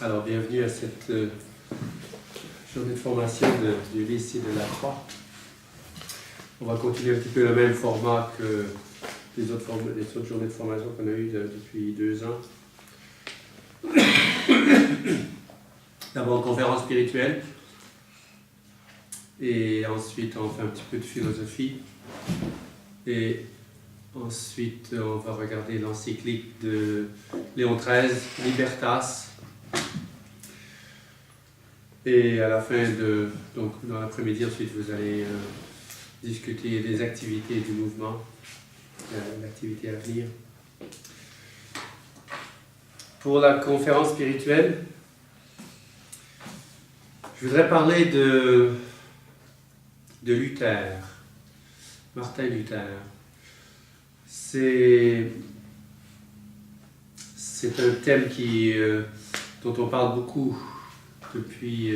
Alors, bienvenue à cette journée de formation du lycée de la Croix. On va continuer un petit peu le même format que les autres journées de formation qu'on a eues depuis 2 ans. D'abord, conférence spirituelle. Et ensuite, on fait un petit peu de philosophie. Et ensuite, on va regarder l'encyclique de Léon XIII, Libertas. Et à la fin donc dans l'après-midi, ensuite, vous allez discuter des activités du mouvement, l'activité à venir. Pour la conférence spirituelle, je voudrais parler de Luther, Martin Luther. C'est un thème dont on parle beaucoup depuis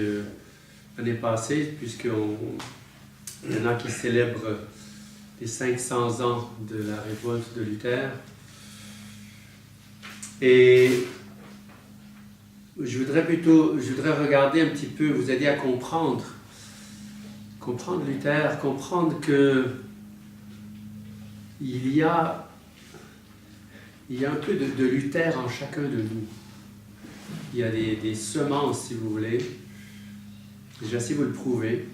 l'année passée, puisqu'il y en a qui célèbrent les 500 ans de la révolte de Luther. Et je voudrais regarder un petit peu, vous aider à comprendre Luther, comprendre que il y a un peu de Luther en chacun de nous. Il y a des semences, si vous voulez. Je vais essayer de vous le prouver.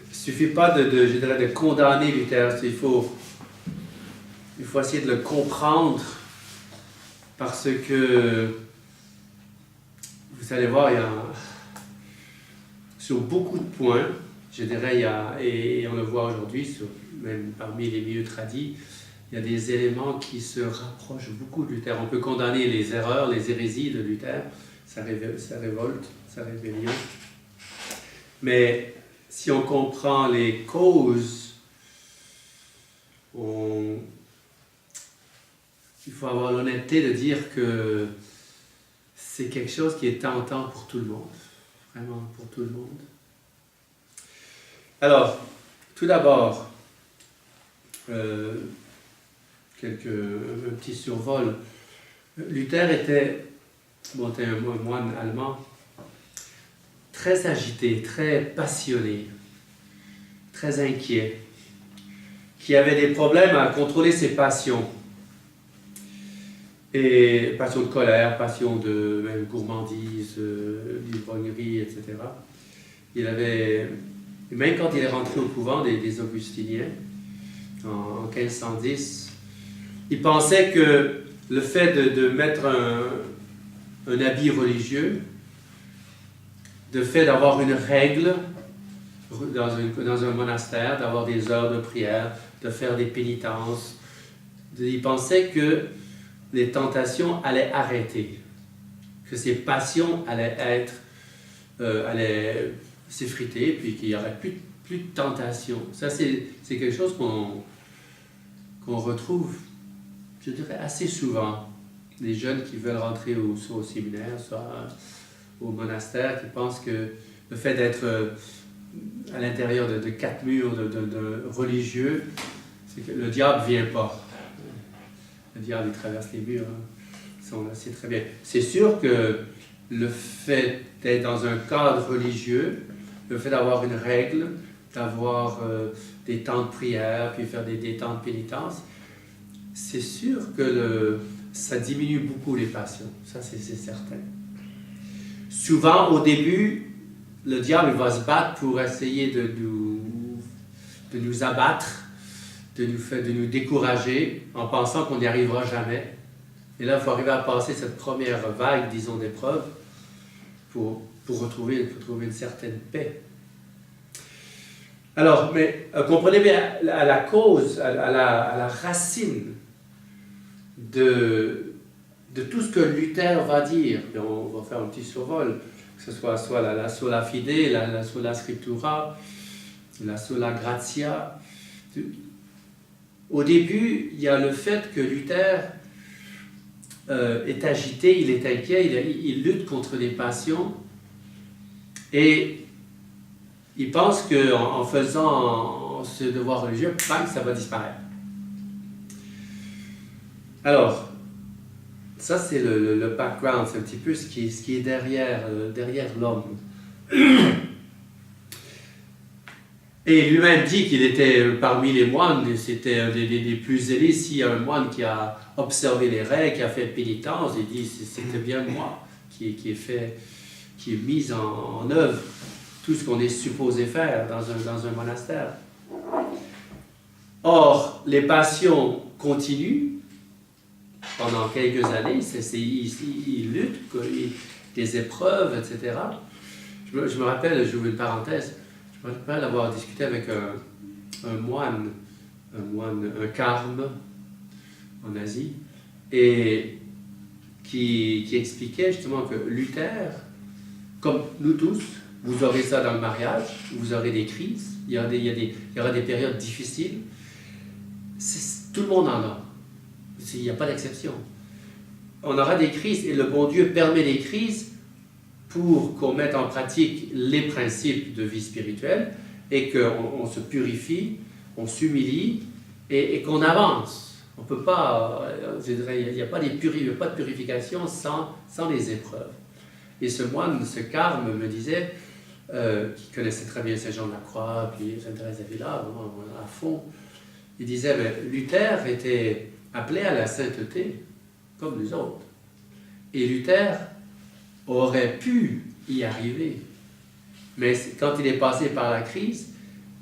Il ne suffit pas de condamner Luther. Il faut essayer de le comprendre, parce que vous allez voir, sur beaucoup de points, je dirais, et on le voit aujourd'hui, même parmi les milieux tradis, il y a des éléments qui se rapprochent beaucoup de Luther. On peut condamner les erreurs, les hérésies de Luther, sa révolte, sa rébellion. Mais si on comprend les causes, il faut avoir l'honnêteté de dire que c'est quelque chose qui est tentant pour tout le monde. Vraiment pour tout le monde. Alors, tout d'abord, un petit survol. Luther était un moine allemand, très agité, très passionné, très inquiet, qui avait des problèmes à contrôler ses passions. Et passion de colère, passion de même gourmandise, d'ivrognerie, etc. Même quand il est rentré au couvent des Augustiniens, en 1510, il pensait que le fait de mettre un habit religieux, le fait d'avoir une règle dans un monastère, d'avoir des heures de prière, de faire des pénitences, il pensait que les tentations allaient arrêter, que ses passions allaient s'effriter, puis qu'il n'y aurait plus de tentation. Ça, c'est quelque chose qu'on retrouve, je dirais, assez souvent. Les jeunes qui veulent rentrer soit au séminaire, soit au monastère, qui pensent que le fait d'être à l'intérieur de 4 murs de religieux, c'est que le diable ne vient pas. Le diable, il traverse les murs. C'est très bien. C'est sûr que le fait d'être dans un cadre religieux, le fait d'avoir une règle, d'avoir des temps de prière, puis faire des temps de pénitence, c'est sûr que ça diminue beaucoup les passions. Ça, c'est certain. Souvent, au début, le diable va se battre pour essayer de nous abattre, de nous décourager, en pensant qu'on n'y arrivera jamais. Et là, il faut arriver à passer cette première vague, disons, d'épreuves pour retrouver une certaine paix. Alors, mais comprenez bien, à la cause, à la racine de tout ce que Luther va dire, et on va faire un petit survol, que ce soit la sola fide, la sola scriptura, la sola gratia. Au début, il y a le fait que Luther est agité, il est inquiet, il lutte contre des passions, et il pense qu'en faisant ce devoir religieux, bang, ça va disparaître. Alors, Ça, c'est le background, c'est un petit peu ce qui est derrière l'homme. Et lui-même dit qu'il était parmi les moines, c'était un des plus zélés. S'il y a un moine qui a observé les règles, qui a fait pénitence, il dit c'était bien moi qui est mis en œuvre tout ce qu'on est supposé faire dans un monastère. Or, les passions continuent pendant quelques années, il lutte, des épreuves, etc. Je me rappelle, j'ouvre une parenthèse, je me rappelle avoir discuté avec un moine, un carme en Asie, et qui expliquait justement que Luther, comme nous tous, vous aurez ça dans le mariage, vous aurez des crises, il y aura des périodes difficiles, tout le monde en a. Il n'y a pas d'exception. On aura des crises et le bon Dieu permet des crises pour qu'on mette en pratique les principes de vie spirituelle et qu'on se purifie, on s'humilie et qu'on avance. On peut pas, je dirais, il n'y a pas de purification sans les épreuves. Et ce moine, ce carme me disait, qui connaissait très bien Saint Jean de la Croix, puis Sainte Thérèse d'Avila, à fond, il disait, mais Luther était appelé à la sainteté, comme nous autres. Et Luther aurait pu y arriver. Mais quand il est passé par la crise,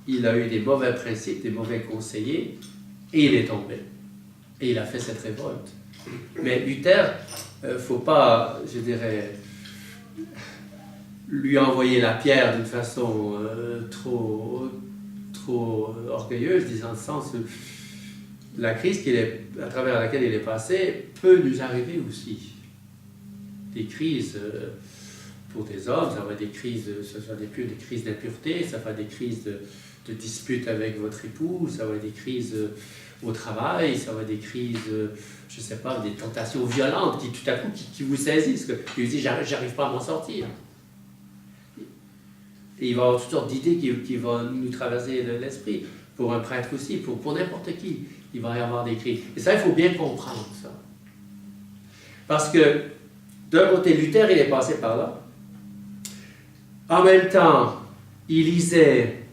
il a eu des mauvais principes, des mauvais conseillers, et il est tombé. Et il a fait cette révolte. Mais Luther, faut pas, je dirais, lui envoyer la pierre d'une façon trop orgueilleuse, disant le sens où la crise à travers laquelle il est passé peut nous arriver aussi. Des crises pour des hommes, ça va être des crises, ça va être des crises d'impureté, ça va être des crises de disputes avec votre époux, ça va être des crises au travail, ça va être des crises, je ne sais pas, des tentations violentes qui tout à coup qui vous saisissent. Il vous dit, j'arrive pas à m'en sortir. Et il va y avoir toutes sortes d'idées qui vont nous traverser l'esprit. Pour un prêtre aussi, pour n'importe qui, il va y avoir des crises. Et ça, il faut bien comprendre ça. Parce que, d'un côté, Luther, il est passé par là. En même temps, il lisait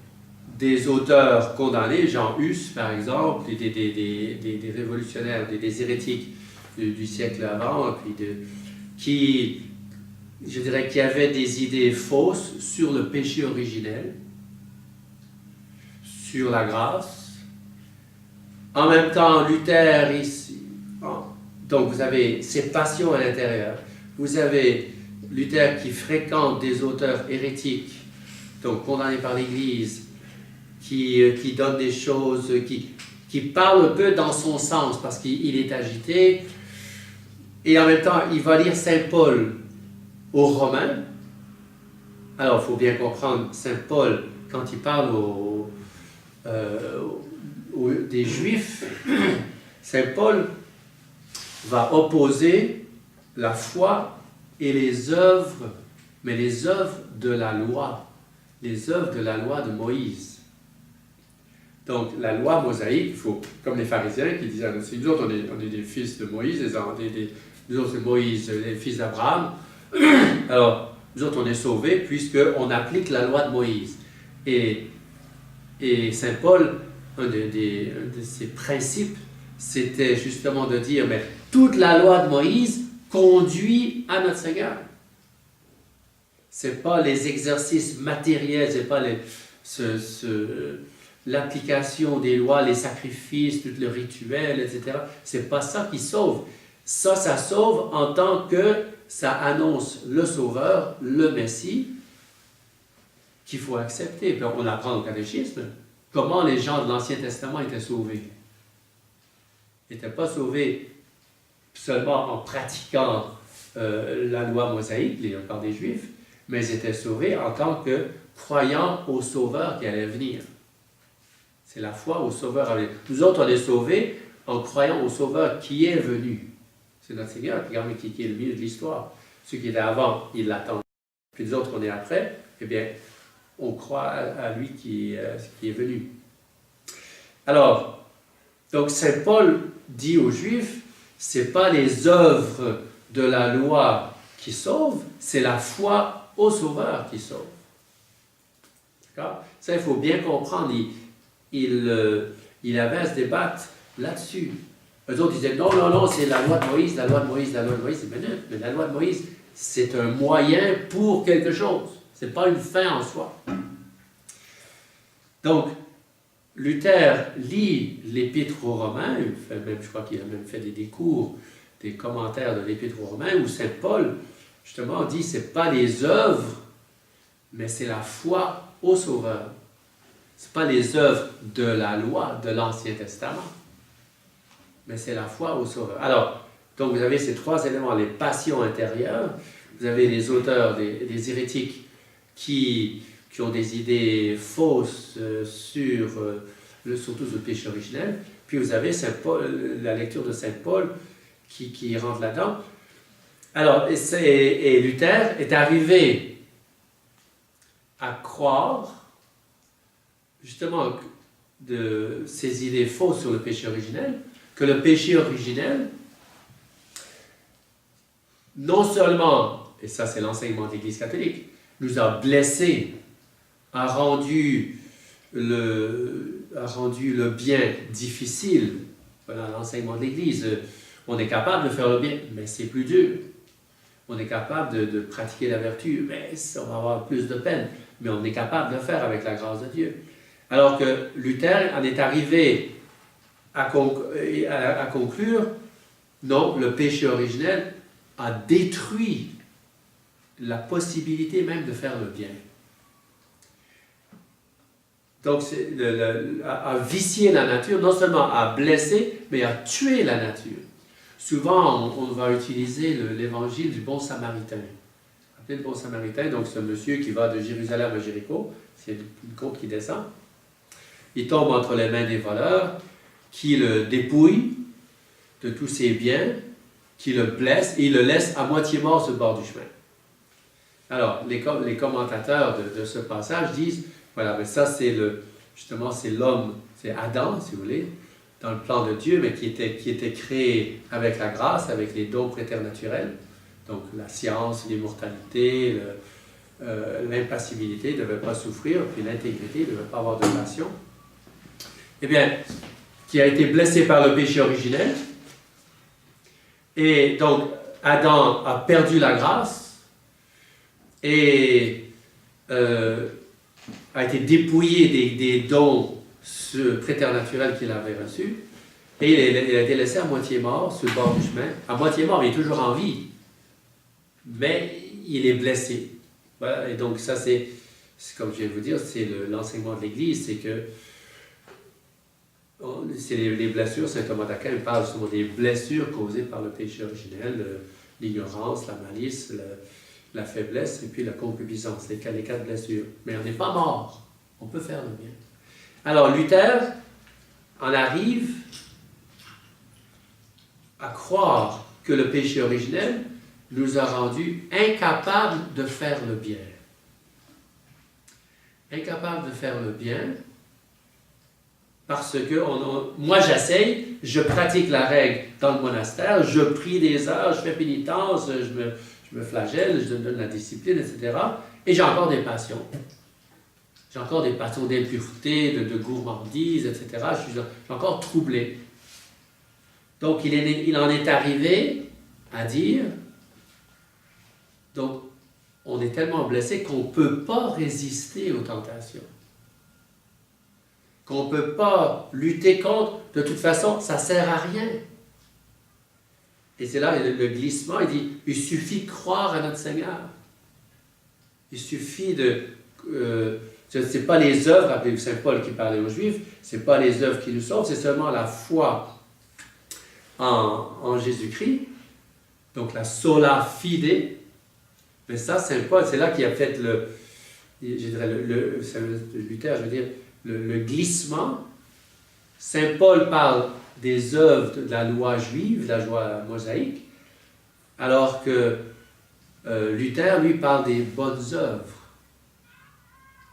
des auteurs condamnés, Jean Hus, par exemple, des révolutionnaires, des hérétiques du siècle avant, qui avaient des idées fausses sur le péché originel, sur la grâce. En même temps, Luther, donc vous avez ces passions à l'intérieur. Vous avez Luther qui fréquente des auteurs hérétiques, donc condamnés par l'Église, qui donne des choses, qui parle un peu dans son sens parce qu'il est agité. Et en même temps, il va lire Saint Paul aux Romains. Alors, il faut bien comprendre, Saint Paul, quand il parle des Juifs, Saint Paul va opposer la foi et les œuvres, mais les œuvres de la loi, les œuvres de la loi de Moïse. Donc, la loi mosaïque, comme les pharisiens qui disaient, nous autres, on est des fils de Moïse, nous autres, c'est Moïse, les fils d'Abraham. Alors, nous autres, on est sauvés puisqu'on applique la loi de Moïse. Et Saint Paul, un de ses principes, c'était justement de dire, mais toute la loi de Moïse conduit à notre Seigneur. Ce n'est pas les exercices matériels, ce n'est pas l'application des lois, les sacrifices, tout le rituel, etc. Ce n'est pas ça qui sauve. Ça sauve en tant que ça annonce le Sauveur, le Messie, qu'il faut accepter. Puis on apprend au catéchisme comment les gens de l'Ancien Testament étaient sauvés. Ils n'étaient pas sauvés seulement en pratiquant la loi mosaïque, par des Juifs, mais ils étaient sauvés en tant que croyants au Sauveur qui allait venir. C'est la foi au Sauveur à venir. Nous autres, on est sauvés en croyant au Sauveur qui est venu. C'est notre Seigneur qui est le milieu de l'histoire. Ceux qui étaient avant, ils l'attendent. Puis nous autres, on est après, eh bien, on croit à lui qui est venu. Alors, donc Saint Paul dit aux Juifs, c'est pas les œuvres de la loi qui sauvent, c'est la foi au Sauveur qui sauve. D'accord? Ça, il faut bien comprendre. Il avait à se débattre là-dessus. Eux autres disaient, non, non, non, c'est la loi de Moïse, la loi de Moïse, la loi de Moïse. Mais la loi de Moïse, c'est un moyen pour quelque chose. Ce n'est pas une fin en soi. Donc, Luther lit l'Épître aux Romains, je crois qu'il a même fait des cours, des commentaires de l'Épître aux Romains, où Saint Paul, justement, dit, ce n'est pas les œuvres, mais c'est la foi au Sauveur. Ce n'est pas les œuvres de la loi de l'Ancien Testament, mais c'est la foi au Sauveur. Alors, donc vous avez ces trois éléments, les passions intérieures, vous avez les auteurs, des hérétiques qui ont des idées fausses surtout sur le péché originel, puis vous avez Saint Paul, la lecture de Saint Paul qui rentre là-dedans. Alors, et Luther est arrivé à croire, justement, de ces idées fausses sur le péché originel, que le péché originel, non seulement, et ça c'est l'enseignement de l'Église catholique, nous a blessés, a rendu le bien difficile. Voilà l'enseignement de l'Église. On est capable de faire le bien, mais c'est plus dur. On est capable de pratiquer la vertu, mais on va avoir plus de peine. Mais on est capable de le faire avec la grâce de Dieu. Alors que Luther en est arrivé à conclure, non, le péché originel a détruit la possibilité même de faire le bien. Donc, a vicié la nature, non seulement a blessé, mais a tué la nature. Souvent, on va utiliser l'évangile du bon samaritain. Appelé le bon samaritain, donc ce monsieur qui va de Jérusalem à Jéricho, c'est une côte qui descend. Il tombe entre les mains des voleurs, qui le dépouillent de tous ses biens, qui le blessent, et il le laisse à moitié mort sur le bord du chemin. Alors, les commentateurs de ce passage disent, voilà, mais ça justement c'est l'homme, c'est Adam, si vous voulez, dans le plan de Dieu, mais qui était créé avec la grâce, avec les dons préternaturels, donc la science, l'immortalité, l'impassibilité, il ne devait pas souffrir, puis l'intégrité, il ne devait pas avoir de passion. Eh bien, qui a été blessé par le péché originel, et donc Adam a perdu la grâce, et a été dépouillé des dons préternaturels qu'il avait reçus, et il a été laissé à moitié mort sur le bord du chemin. À moitié mort, il est toujours en vie, mais il est blessé. Voilà, et donc ça c'est comme je viens de vous dire, c'est l'enseignement de l'Église, c'est que c'est les blessures. Saint Thomas d'Aquin parle souvent des blessures causées par le péché originel, l'ignorance, la malice, la faiblesse et puis la concupiscence, les quatre blessures. Mais on n'est pas mort, on peut faire le bien. Alors Luther en arrive à croire que le péché originel nous a rendus incapables de faire le bien. Incapables de faire le bien parce que moi j'essaye, je pratique la règle dans le monastère, je prie des heures, je fais pénitence, je me flagelle, je donne la discipline, etc. Et j'ai encore des passions. J'ai encore des passions d'impureté, de gourmandise, etc. Je suis encore troublé. Donc il en est arrivé à dire, donc on est tellement blessé qu'on ne peut pas résister aux tentations. Qu'on ne peut pas lutter contre, de toute façon, ça ne sert à rien. Et c'est là le glissement, il dit, il suffit de croire à notre Seigneur. Il suffit de... ce n'est pas les œuvres, rappelez-vous Saint Paul qui parlait aux Juifs, ce n'est pas les œuvres qui nous sauvent, c'est seulement la foi en Jésus-Christ, donc la sola fide. Mais ça, Saint Paul, c'est là qu'il a fait Luther, je veux dire, le glissement. Saint Paul parle des œuvres de la loi juive, de la loi mosaïque, alors que Luther, lui, parle des bonnes œuvres,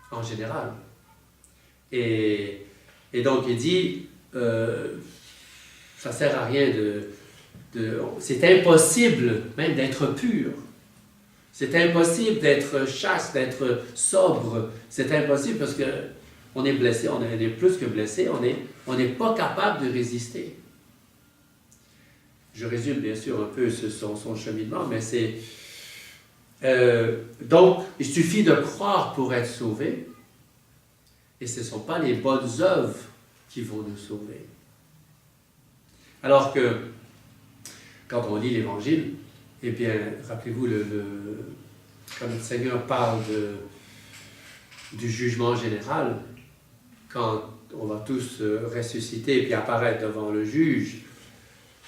en général. Et donc, il dit, ça ne sert à rien c'est impossible même d'être pur. C'est impossible d'être chaste, d'être sobre. C'est impossible parce qu'on est blessé, on est plus que blessé, on n'est pas capable de résister. Je résume bien sûr un peu son cheminement, mais c'est... donc, il suffit de croire pour être sauvé, et ce ne sont pas les bonnes œuvres qui vont nous sauver. Alors que, quand on lit l'Évangile, eh bien, rappelez-vous, quand le Seigneur parle du jugement général, quand on va tous ressusciter et puis apparaître devant le juge,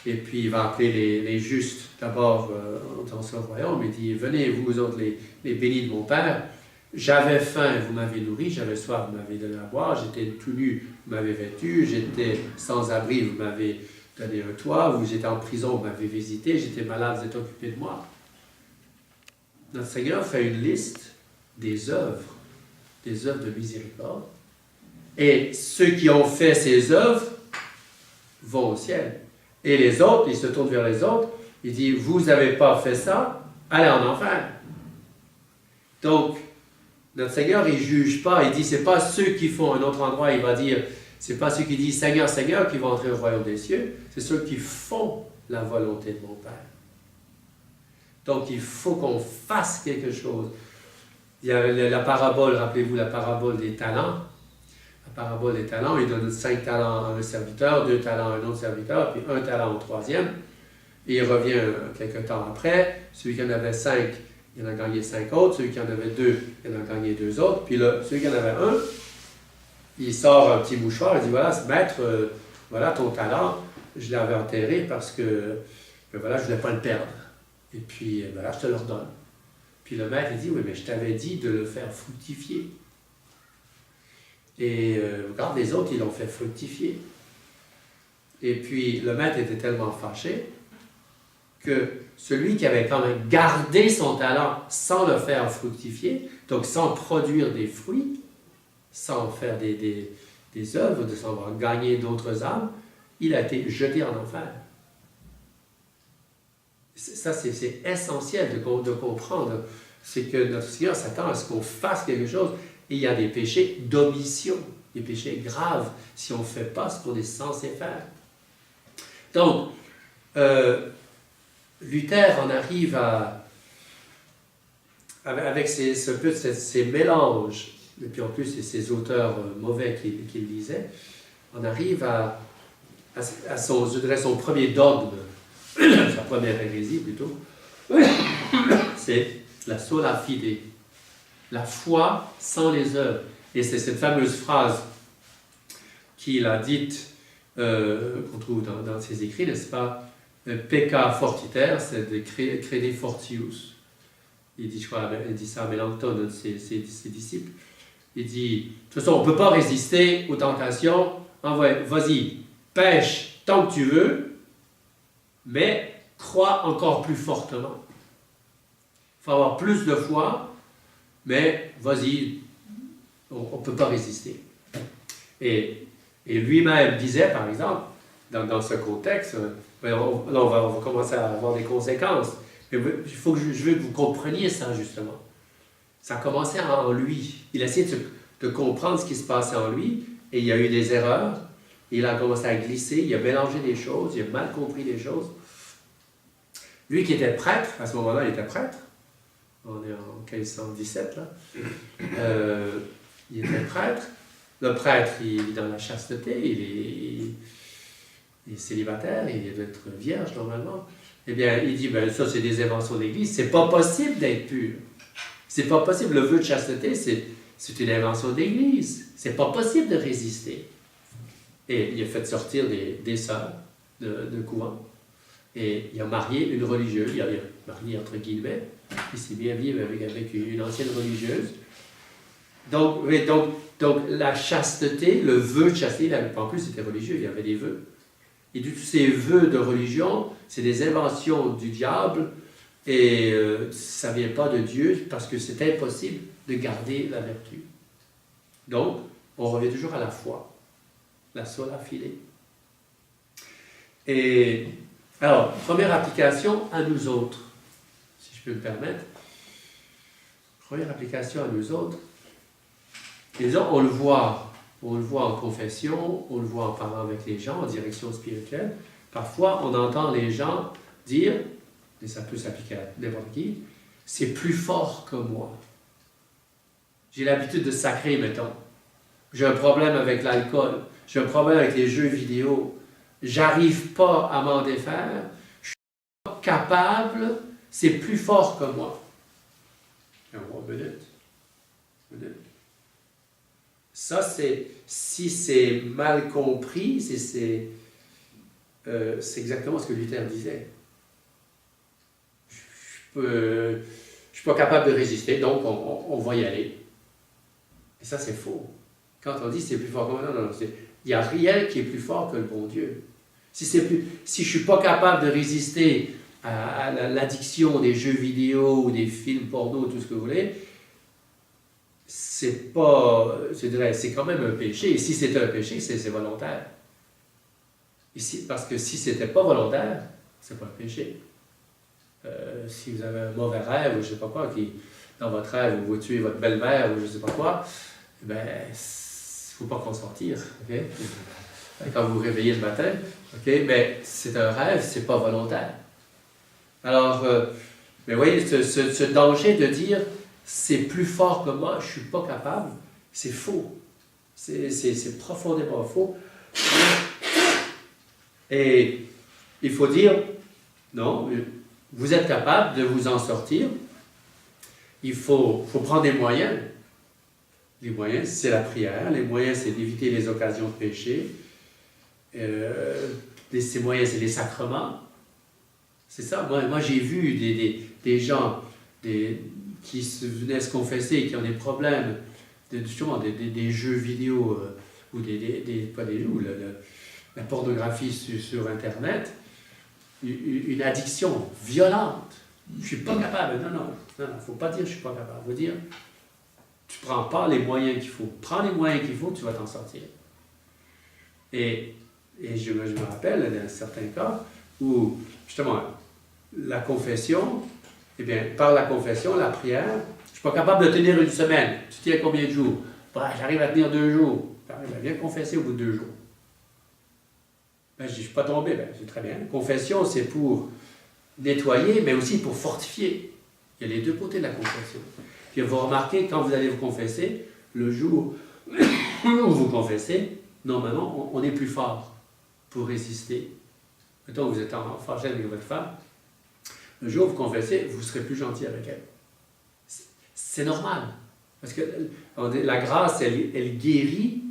et puis il va appeler les justes d'abord dans son royaume, il dit, venez vous autres les bénis de mon Père, j'avais faim, vous m'avez nourri, j'avais soif, vous m'avez donné à boire, j'étais tout nu, vous m'avez vêtu, j'étais sans abri, vous m'avez donné un toit, vous étiez en prison, vous m'avez visité, j'étais malade, vous êtes occupé de moi. Notre Seigneur fait une liste des œuvres de miséricorde, et ceux qui ont fait ces œuvres vont au ciel. Et les autres, il se tourne vers les autres, il dit, vous n'avez pas fait ça, allez en enfer. Donc, notre Seigneur, il ne juge pas, il dit, c'est pas ceux qui font un autre endroit, il va dire, c'est pas ceux qui disent Seigneur, Seigneur qui vont entrer au royaume des cieux, c'est ceux qui font la volonté de mon Père. Donc, il faut qu'on fasse quelque chose. Il y a la parabole, rappelez-vous la parabole des talents. La parabole des talents, il donne 5 talents à un serviteur, 2 talents à un autre serviteur, puis 1 talent au troisième. Et il revient quelques temps après. Celui qui en avait 5, il en a gagné 5 autres. Celui qui en avait 2, il en a gagné 2 autres. Puis là, celui qui en avait 1, il sort un petit mouchoir, il dit, voilà, maître, voilà ton talent, je l'avais enterré parce que, voilà, je ne voulais pas le perdre. Et puis, voilà, je te le redonne. Puis le maître, il dit, oui, mais je t'avais dit de le faire fructifier. Et regarde, les autres, ils l'ont fait fructifier. Et puis, le maître était tellement fâché que celui qui avait quand même gardé son talent sans le faire fructifier, donc sans produire des fruits, sans faire des œuvres, sans avoir gagné d'autres âmes, il a été jeté en enfer. Ça, c'est essentiel de comprendre. C'est que notre Seigneur s'attend à ce qu'on fasse quelque chose. Et il y a des péchés d'omission, des péchés graves, si on ne fait pas ce qu'on est censé faire. Donc, Luther en arrive avec ces mélanges, et puis en plus, c'est ces auteurs mauvais qu'il lisait, on arrive à son premier dogme, sa première hérésie plutôt, c'est la sola fide, la foi sans les œuvres. Et c'est cette fameuse phrase qu'il a dite, qu'on trouve dans ses écrits, n'est-ce pas? Pecca fortiter, c'est de crede fortius. Il dit ça à Mélenchon, de ses disciples. Il dit, de toute façon, on ne peut pas résister aux tentations. Vas-y, pêche tant que tu veux, mais crois encore plus fortement. Il faut avoir plus de foi, mais vas-y, on ne peut pas résister. Et lui-même disait, par exemple, dans ce contexte, là on va commencer à avoir des conséquences, mais il faut que je veux que vous compreniez ça, justement. Ça commençait en lui. Il a essayé de comprendre ce qui se passait en lui, et il y a eu des erreurs, il a commencé à glisser, il a mélangé des choses, il a mal compris des choses. Lui qui était prêtre, à ce moment-là, il était prêtre, on est en 1517, là, il était prêtre. Le prêtre, il est dans la chasteté, il est célibataire, il doit être vierge normalement. Eh bien, il dit, ben ça c'est des inventions d'église, c'est pas possible d'être pur. C'est pas possible, le vœu de chasteté, c'est une invention d'église. C'est pas possible de résister. Et il a fait sortir des sœurs de couvent. Et il a marié une religieuse, il a marié entre guillemets, il s'est bien vivre avec une ancienne religieuse. Donc la chasteté, le vœu de chasteté, en plus c'était religieux, il y avait des vœux. Et tous ces vœux de religion, c'est des inventions du diable, et ça ne vient pas de Dieu, parce que c'est impossible de garder la vertu. Donc, on revient toujours à la foi, la sola fide. Et Alors, première application à nous autres, si je peux me permettre. Première application à nous autres. Et là, on le voit en confession, on le voit en parlant avec les gens, en direction spirituelle. Parfois, on entend les gens dire, et ça peut s'appliquer à n'importe qui, c'est plus fort que moi. J'ai l'habitude de sacrer, mettons. J'ai un problème avec l'alcool, j'ai un problème avec les jeux vidéo. J'arrive pas à m'en défaire, je suis pas capable, c'est plus fort que moi. Une minute. Ça, si c'est mal compris, c'est exactement ce que Luther disait. Je ne suis pas capable de résister, donc on va y aller. Et ça, c'est faux. Quand on dit c'est plus fort que moi, non, il n'y a rien qui est plus fort que le bon Dieu. Si je ne suis pas capable de résister à l'addiction des jeux vidéo ou des films porno, tout ce que vous voulez, c'est quand même un péché. Et si c'est un péché, c'est volontaire. Parce que si ce n'était pas volontaire, c'est pas un péché. Si vous avez un mauvais rêve, ou je ne sais pas quoi, dans votre rêve, vous tuez votre belle-mère, ou je ne sais pas quoi, ben, il ne faut pas consentir. Okay? Quand vous vous réveillez le matin, okay? Mais c'est un rêve, c'est pas volontaire. Alors, mais voyez, ce danger de dire c'est plus fort que moi, je ne suis pas capable, c'est faux. C'est profondément faux. Et il faut dire, non, vous êtes capable de vous en sortir. Il faut prendre des moyens. Les moyens, c'est la prière. Les moyens, c'est d'éviter les occasions de péché. Ces moyens, c'est les sacrements. C'est ça. Moi j'ai vu des gens qui venaient se confesser, qui ont des problèmes, justement des jeux vidéo ou la pornographie sur Internet, une addiction violente. Je ne suis pas capable. Non, il ne faut pas dire je ne suis pas capable. Il faut dire tu ne prends pas les moyens qu'il faut. Prends les moyens qu'il faut, tu vas t'en sortir. Et je me rappelle d'un certain cas où, justement, la confession, eh bien, par la confession, la prière, je ne suis pas capable de tenir une semaine. Tu tiens combien de jours? J'arrive à tenir 2 jours. Viens confesser au bout de 2 jours. Je dis, je ne suis pas tombé. C'est très bien. Confession, c'est pour nettoyer, mais aussi pour fortifier. Il y a les deux côtés de la confession. Puis vous remarquez, quand vous allez vous confesser, le jour où vous confessez, normalement, on est plus fort pour résister. Mettons que vous êtes en fâché avec votre femme, le jour où vous confessez, vous serez plus gentil avec elle. C'est normal. Parce que la grâce, elle guérit,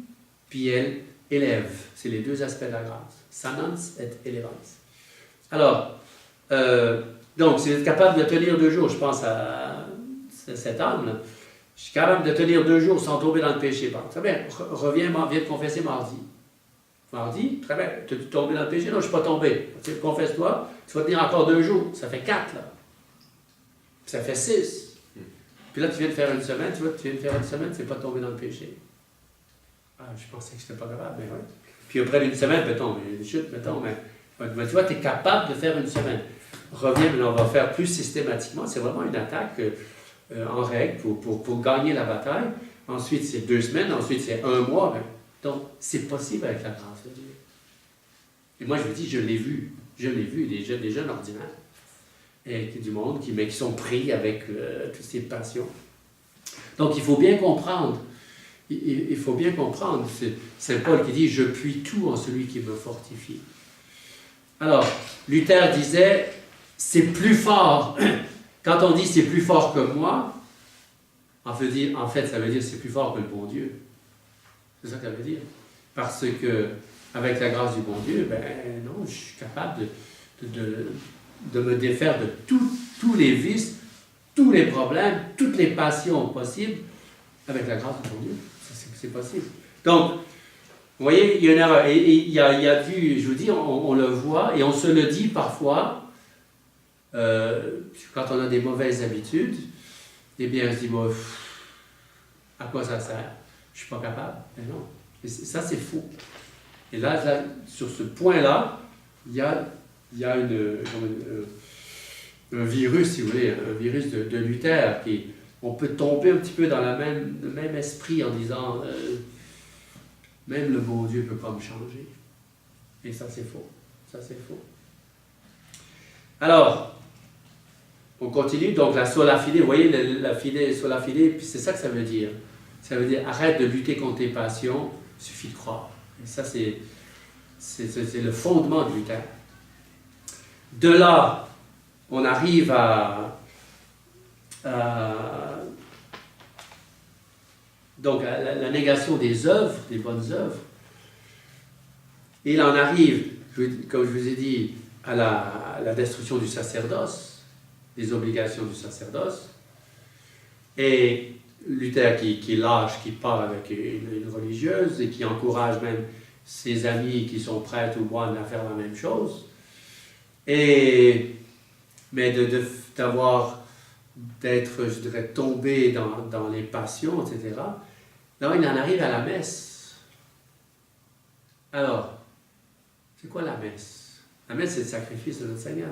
puis elle élève. C'est les deux aspects de la grâce. Sanans et élevans. Alors, donc, si vous êtes capable de tenir 2 jours, je pense à cet homme, je suis capable de tenir 2 jours sans tomber dans le péché. Très bien, viens te confesser mardi. Mardi, très bien, tu es tombé dans le péché? Non, je ne suis pas tombé. Confesse-toi, tu vas tenir encore 2 jours. Ça fait 4, là. Puis ça fait 6. Puis là, tu viens de faire une semaine, tu vois, tu viens de faire une semaine, tu n'es pas tombé dans le péché. Ah, je pensais que je n'étais pas capable, mais oui. Puis après une semaine, mettons, mais tu vois, tu es capable de faire une semaine. Reviens, mais on va faire plus systématiquement. C'est vraiment une attaque en règle pour gagner la bataille. Ensuite, c'est 2 semaines. Ensuite, c'est 1 mois. Donc, c'est possible avec la grâce de Dieu. Et moi, je vous dis, je l'ai vu. Des jeunes ordinaires. Et du monde qui sont pris avec toutes ces passions. Donc, il faut bien comprendre. Il faut bien comprendre. C'est Saint Paul qui dit « Je puis tout en celui qui me fortifie ». Alors, Luther disait « C'est plus fort ». Quand on dit « c'est plus fort que moi », en fait, ça veut dire « c'est plus fort que le bon Dieu ». C'est ça que ça veut dire. Parce que, avec la grâce du bon Dieu, non, je suis capable de me défaire de tous les vices, tous les problèmes, toutes les passions possibles, avec la grâce du bon Dieu. C'est possible. Donc, vous voyez, il y a une erreur. Et il y a vu, je vous dis, on le voit, et on se le dit parfois, quand on a des mauvaises habitudes, eh bien, on se dit, bon, à quoi ça sert? Je ne suis pas capable. Mais non. Et ça, c'est faux. Et là, sur ce point-là, il y a il y a un virus, si vous voulez, un virus de Luther on peut tomber un petit peu dans le même esprit en disant même le bon Dieu ne peut pas me changer. Et ça, c'est faux. Ça, c'est faux. Alors, on continue. Donc, la sola fide, vous voyez, la fide, sola fide, puis c'est ça que ça veut dire. Ça veut dire, arrête de lutter contre tes passions, il suffit de croire. Et ça, c'est le fondement de Luther. De là, on arrive donc à la négation des œuvres, des bonnes œuvres. Et il en arrive, comme je vous ai dit, à la destruction du sacerdoce, des obligations du sacerdoce. Et Luther qui lâche, qui part avec une religieuse et qui encourage même ses amis qui sont prêtres ou moines à faire la même chose. Mais d'être, je dirais, tombé dans les passions, etc. Non, il en arrive à la messe. Alors, c'est quoi la messe? La messe, c'est le sacrifice de notre Seigneur.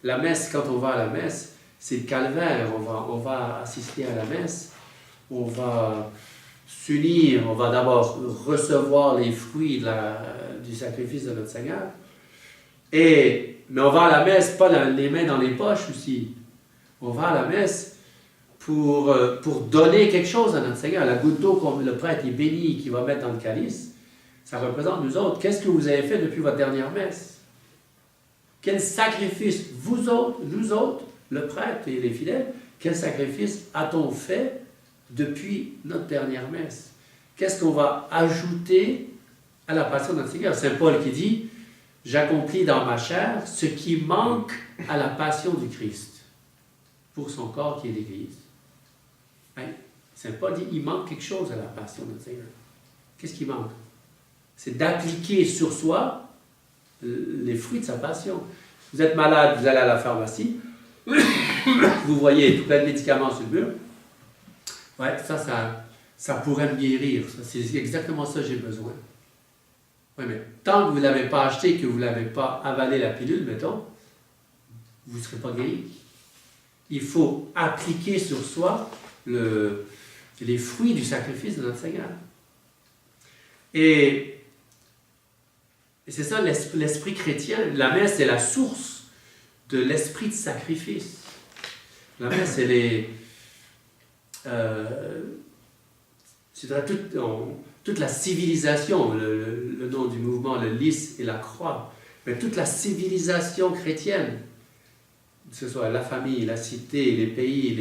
La messe, quand on va à la messe, c'est le calvaire. On va assister à la messe, on va s'unir, on va d'abord recevoir les fruits du sacrifice de notre Seigneur. Mais on va à la messe, pas les mains dans les poches aussi. On va à la messe pour donner quelque chose à notre Seigneur. La goutte d'eau que le prêtre est béni, qui va mettre dans le calice, ça représente nous autres. Qu'est-ce que vous avez fait depuis votre dernière messe? Quel sacrifice, vous autres, nous autres, le prêtre et les fidèles, quel sacrifice a-t-on fait depuis notre dernière messe? Qu'est-ce qu'on va ajouter à la passion de notre Seigneur? Saint Paul qui dit, j'accomplis dans ma chair ce qui manque à la passion du Christ, pour son corps qui est l'Église. Hein? Saint Paul dit, il manque quelque chose à la passion de notre Seigneur. Qu'est-ce qui manque? C'est d'appliquer sur soi les fruits de sa passion. Vous êtes malade, vous allez à la pharmacie, vous voyez tout plein de médicaments sur le mur. Ouais, ça pourrait me guérir. C'est exactement ça que j'ai besoin. Oui, mais tant que vous ne l'avez pas acheté, que vous ne l'avez pas avalé la pilule, mettons, vous ne serez pas guéri. Il faut appliquer sur soi les fruits du sacrifice de notre Seigneur. Et c'est ça l'esprit chrétien. La messe est la source de l'esprit de sacrifice. La messe, elle est... toute la civilisation, le nom du mouvement, le lys et la croix, mais toute la civilisation chrétienne, que ce soit la famille, la cité, les pays,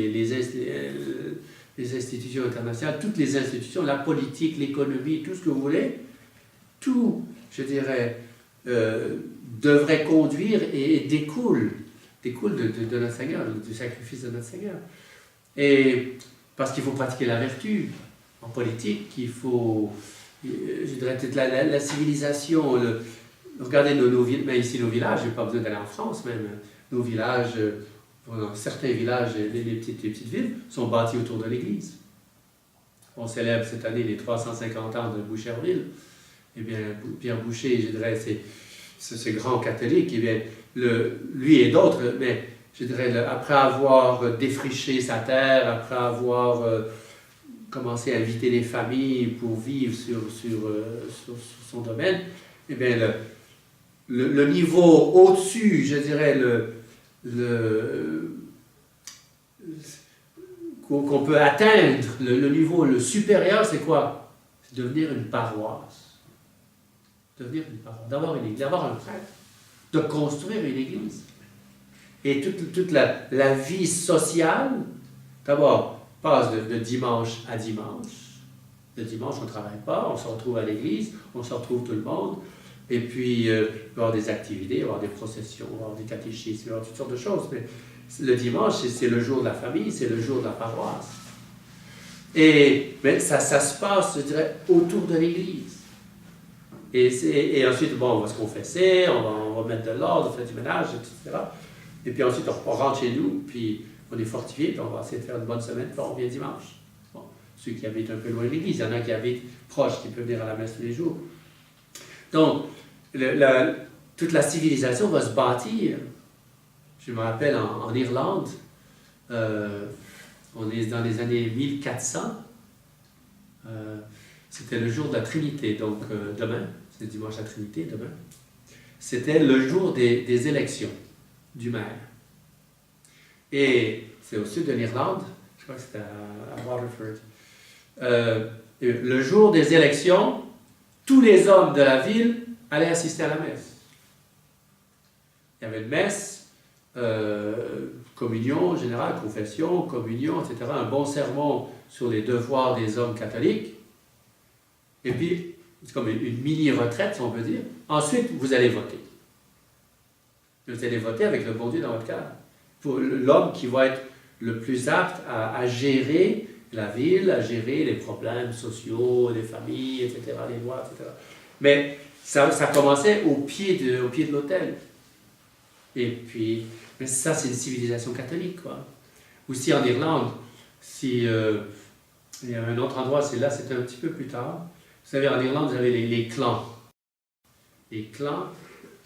les institutions internationales, toutes les institutions, la politique, l'économie, tout ce que vous voulez, tout, je dirais, devrait conduire et découle de notre Seigneur, du sacrifice de notre Seigneur. Et parce qu'il faut pratiquer la vertu. En politique, il faut, je dirais, toute la civilisation. Regardez ici nos villages, je n'ai pas besoin d'aller en France même. Nos villages, certains villages, les petites villes, sont bâtis autour de l'église. On célèbre cette année les 350 ans de Boucherville. Eh bien, Pierre Boucher, je dirais, c'est ce grand catholique. Eh bien, lui et d'autres, mais je dirais, après avoir défriché sa terre, après avoir commencé à inviter les familles pour vivre sur son domaine, eh bien, le niveau au-dessus, je dirais, qu'on peut atteindre, le niveau le supérieur, c'est quoi? C'est devenir une paroisse. Devenir une paroisse, d'avoir une église, d'avoir un prêtre, de construire une église. Et toute la vie sociale, d'abord, passe de dimanche à dimanche. Le dimanche, on ne travaille pas, on se retrouve à l'église, on se retrouve tout le monde, et puis il va y avoir des activités, il va y avoir des processions, il va y avoir des catéchismes, il va y avoir toutes sortes de choses. Mais le dimanche, c'est le jour de la famille, c'est le jour de la paroisse. Mais ça se passe, je dirais, autour de l'église. Et ensuite, bon, on va se confesser, on va mettre de l'ordre, on fait du ménage, etc. Et puis ensuite, on rentre chez nous, puis on est fortifié, puis on va essayer de faire une bonne semaine, puis on revient dimanche. Bon, ceux qui habitent un peu loin de l'église, il y en a qui habitent proches, qui peuvent venir à la messe tous les jours. Donc, toute la civilisation va se bâtir. Je me rappelle en Irlande, on est dans les années 1400, c'était le jour de la Trinité, donc demain, c'est dimanche la Trinité, demain. C'était le jour des élections du maire. Et c'est au sud de l'Irlande, je crois que c'était à Waterford. Le jour des élections, tous les hommes de la ville allaient assister à la messe. Il y avait une messe, communion générale, confession, communion, etc. Un bon sermon sur les devoirs des hommes catholiques. Et puis, c'est comme une mini-retraite, si on peut dire. Ensuite, vous allez voter. Vous allez voter avec le bon Dieu dans votre cœur. Pour l'homme qui va être le plus apte à gérer la ville, à gérer les problèmes sociaux, les familles, etc., les lois, etc. Mais ça commençait au pied de l'autel. Et puis, mais ça, c'est une civilisation catholique, quoi. Aussi en Irlande, il y a un autre endroit, c'était un petit peu plus tard. Vous savez, en Irlande, vous avez les clans. Les clans,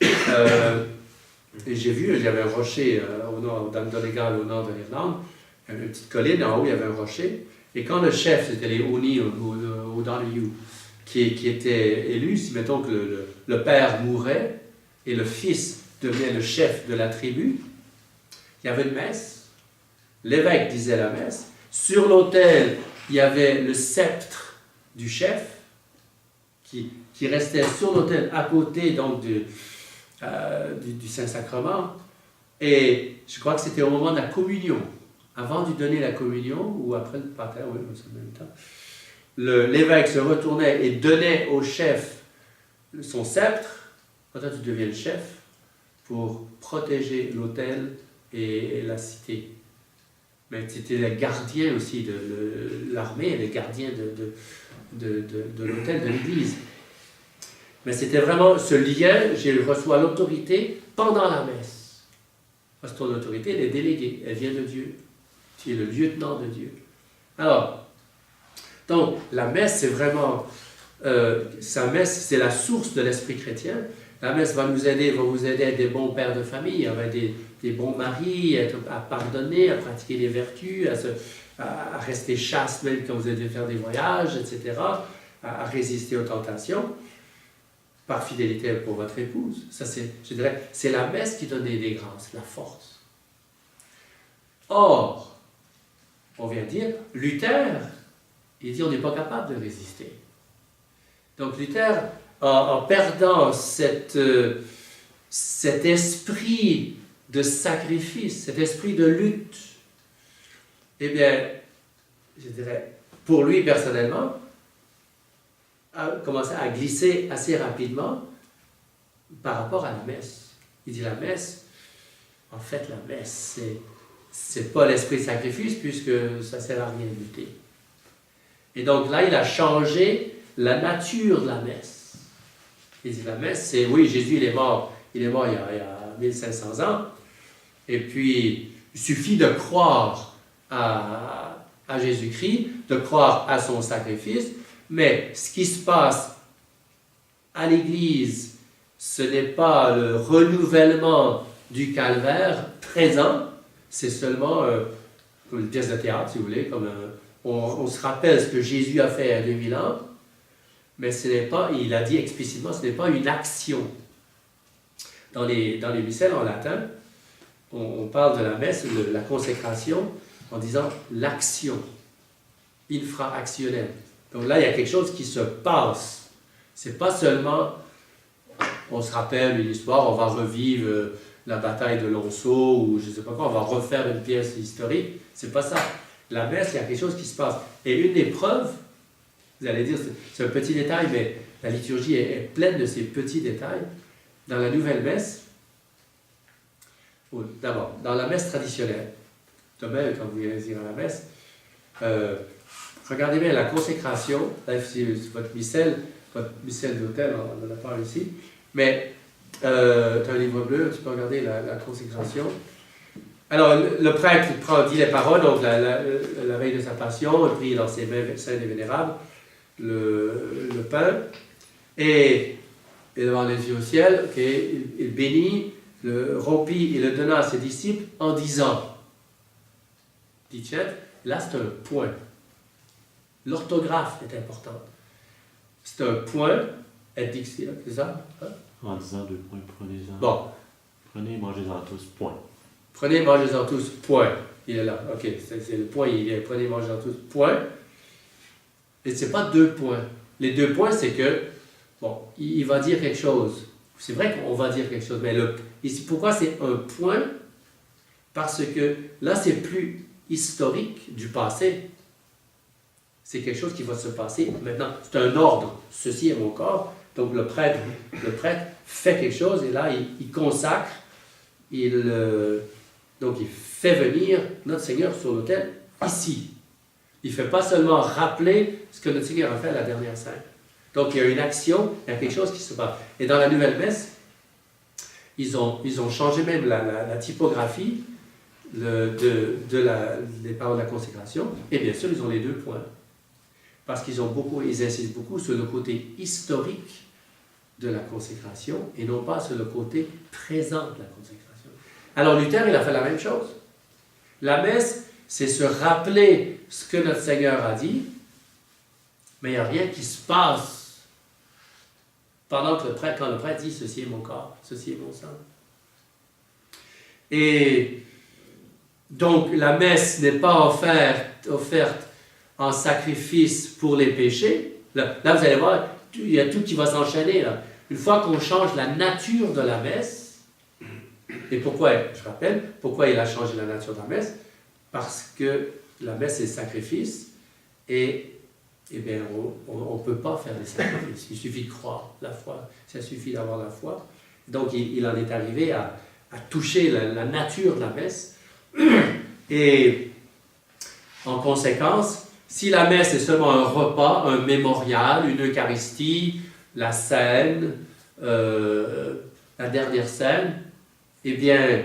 j'ai vu, il y avait un rocher au nord, dans Donegal, au nord de l'Irlande, une petite colline, en haut, il y avait un rocher. Et quand le chef, c'était les O'Neill ou O'Donoghue, qui étaient élus, si mettons que le père mourait et le fils devenait le chef de la tribu, il y avait une messe, l'évêque disait la messe, sur l'autel, il y avait le sceptre du chef, qui restait sur l'autel à côté donc du Saint-Sacrement, et je crois que c'était au moment de la communion, avant de donner la communion, ou après le pater, oui, c'est en même temps, l'évêque se retournait et donnait au chef son sceptre, quand tu deviens le chef, pour protéger l'autel et la cité. Mais c'était le gardien aussi de l'armée, le gardien de l'autel de l'église. Mais c'était vraiment ce lien, je reçois l'autorité pendant la messe. Parce que ton autorité, elle est déléguée, elle vient de Dieu. Tu es le lieutenant de Dieu. Alors, donc, la messe, c'est vraiment, sa messe, c'est la source de l'esprit chrétien. La messe va vous aider à être des bons pères de famille, à être des bons maris, à pardonner, à pratiquer les vertus, à rester chaste même quand vous allez faire des voyages, etc., à résister aux tentations, par fidélité pour votre épouse. Ça, je dirais, c'est la messe qui donne des grâces, la force. Or, on vient dire, Luther, il dit on n'est pas capable de résister. Donc Luther, en perdant cet esprit de sacrifice, cet esprit de lutte, eh bien, je dirais, pour lui personnellement, a commencé à glisser assez rapidement par rapport à la messe. Il dit la messe, en fait la messe, c'est pas l'esprit de sacrifice puisque ça ne sert à rien de lutter. Et donc là, il a changé la nature de la messe. Il dit la messe, c'est, oui, Jésus il est mort il y a 1500 ans, et puis il suffit de croire à Jésus-Christ, de croire à son sacrifice, mais ce qui se passe à l'Église, ce n'est pas le renouvellement du calvaire présent, c'est seulement comme une pièce de théâtre, si vous voulez, comme on se rappelle ce que Jésus a fait il y a 2000 ans, mais ce n'est pas, il a dit explicitement, ce n'est pas une action. Dans les missels en latin, on parle de la messe, de la consécration, en disant l'action, infra-actionnelle. Donc là, il y a quelque chose qui se passe. C'est pas seulement, on se rappelle une histoire, on va revivre la bataille de Lonceau, ou je ne sais pas quoi, on va refaire une pièce historique. C'est pas ça. La messe, il y a quelque chose qui se passe. Et une des preuves, vous allez dire, c'est un petit détail, mais la liturgie est pleine de ces petits détails. Dans la nouvelle messe, d'abord, dans la messe traditionnelle, demain, quand vous allez dire à la messe, regardez bien la consécration, là, c'est votre missel d'autel, on en a parlé ici, mais tu as un livre bleu, tu peux regarder la consécration. Alors, le prêtre dit les paroles, donc la veille de sa passion, il prie dans ses mains saintes et vénérables le pain, et et levant les yeux au ciel, ok, il bénit, le rompit et le donna à ses disciples en disant, dit-il, là c'est un point. L'orthographe est importante. C'est un point, c'est ça? Hein? En disant 2 points, prenez-en. Bon. Prenez et mangez-en tous, point. Prenez et mangez-en tous, point. Il est là, ok, c'est le point, il vient, prenez et mangez-en tous, point. Et c'est pas 2 points. Les 2 points, c'est que, bon, il va dire quelque chose. C'est vrai qu'on va dire quelque chose, mais ici, pourquoi c'est un point? Parce que là, c'est plus historique du passé. C'est quelque chose qui va se passer maintenant. C'est un ordre. Ceci est mon corps. Donc le prêtre fait quelque chose et là, il consacre, donc il fait venir notre Seigneur sur l'autel ici. Il ne fait pas seulement rappeler ce que notre Seigneur a fait à la dernière scène. Donc il y a une action, il y a quelque chose qui se passe. Et dans la nouvelle messe, ils ont changé même la typographie des paroles de la consécration. Et bien sûr, ils ont les 2 points. Parce qu'ils insistent beaucoup sur le côté historique de la consécration et non pas sur le côté présent de la consécration. Alors Luther, il a fait la même chose. La messe, c'est se rappeler ce que notre Seigneur a dit, mais il n'y a rien qui se passe pendant que quand le prêtre dit « Ceci est mon corps, ceci est mon sang ». Et donc la messe n'est pas offerte en sacrifice pour les péchés. Là, vous allez voir, il y a tout qui va s'enchaîner. Là. Une fois qu'on change la nature de la messe, et pourquoi, je rappelle, pourquoi il a changé la nature de la messe? Parce que la messe est sacrifice, et bien, on ne peut pas faire des sacrifices. Il suffit de croire, la foi. Ça suffit d'avoir la foi. Donc, il en est arrivé à toucher la nature de la messe. Et en conséquence, si la messe est seulement un repas, un mémorial, une Eucharistie, la scène, la dernière scène, eh bien,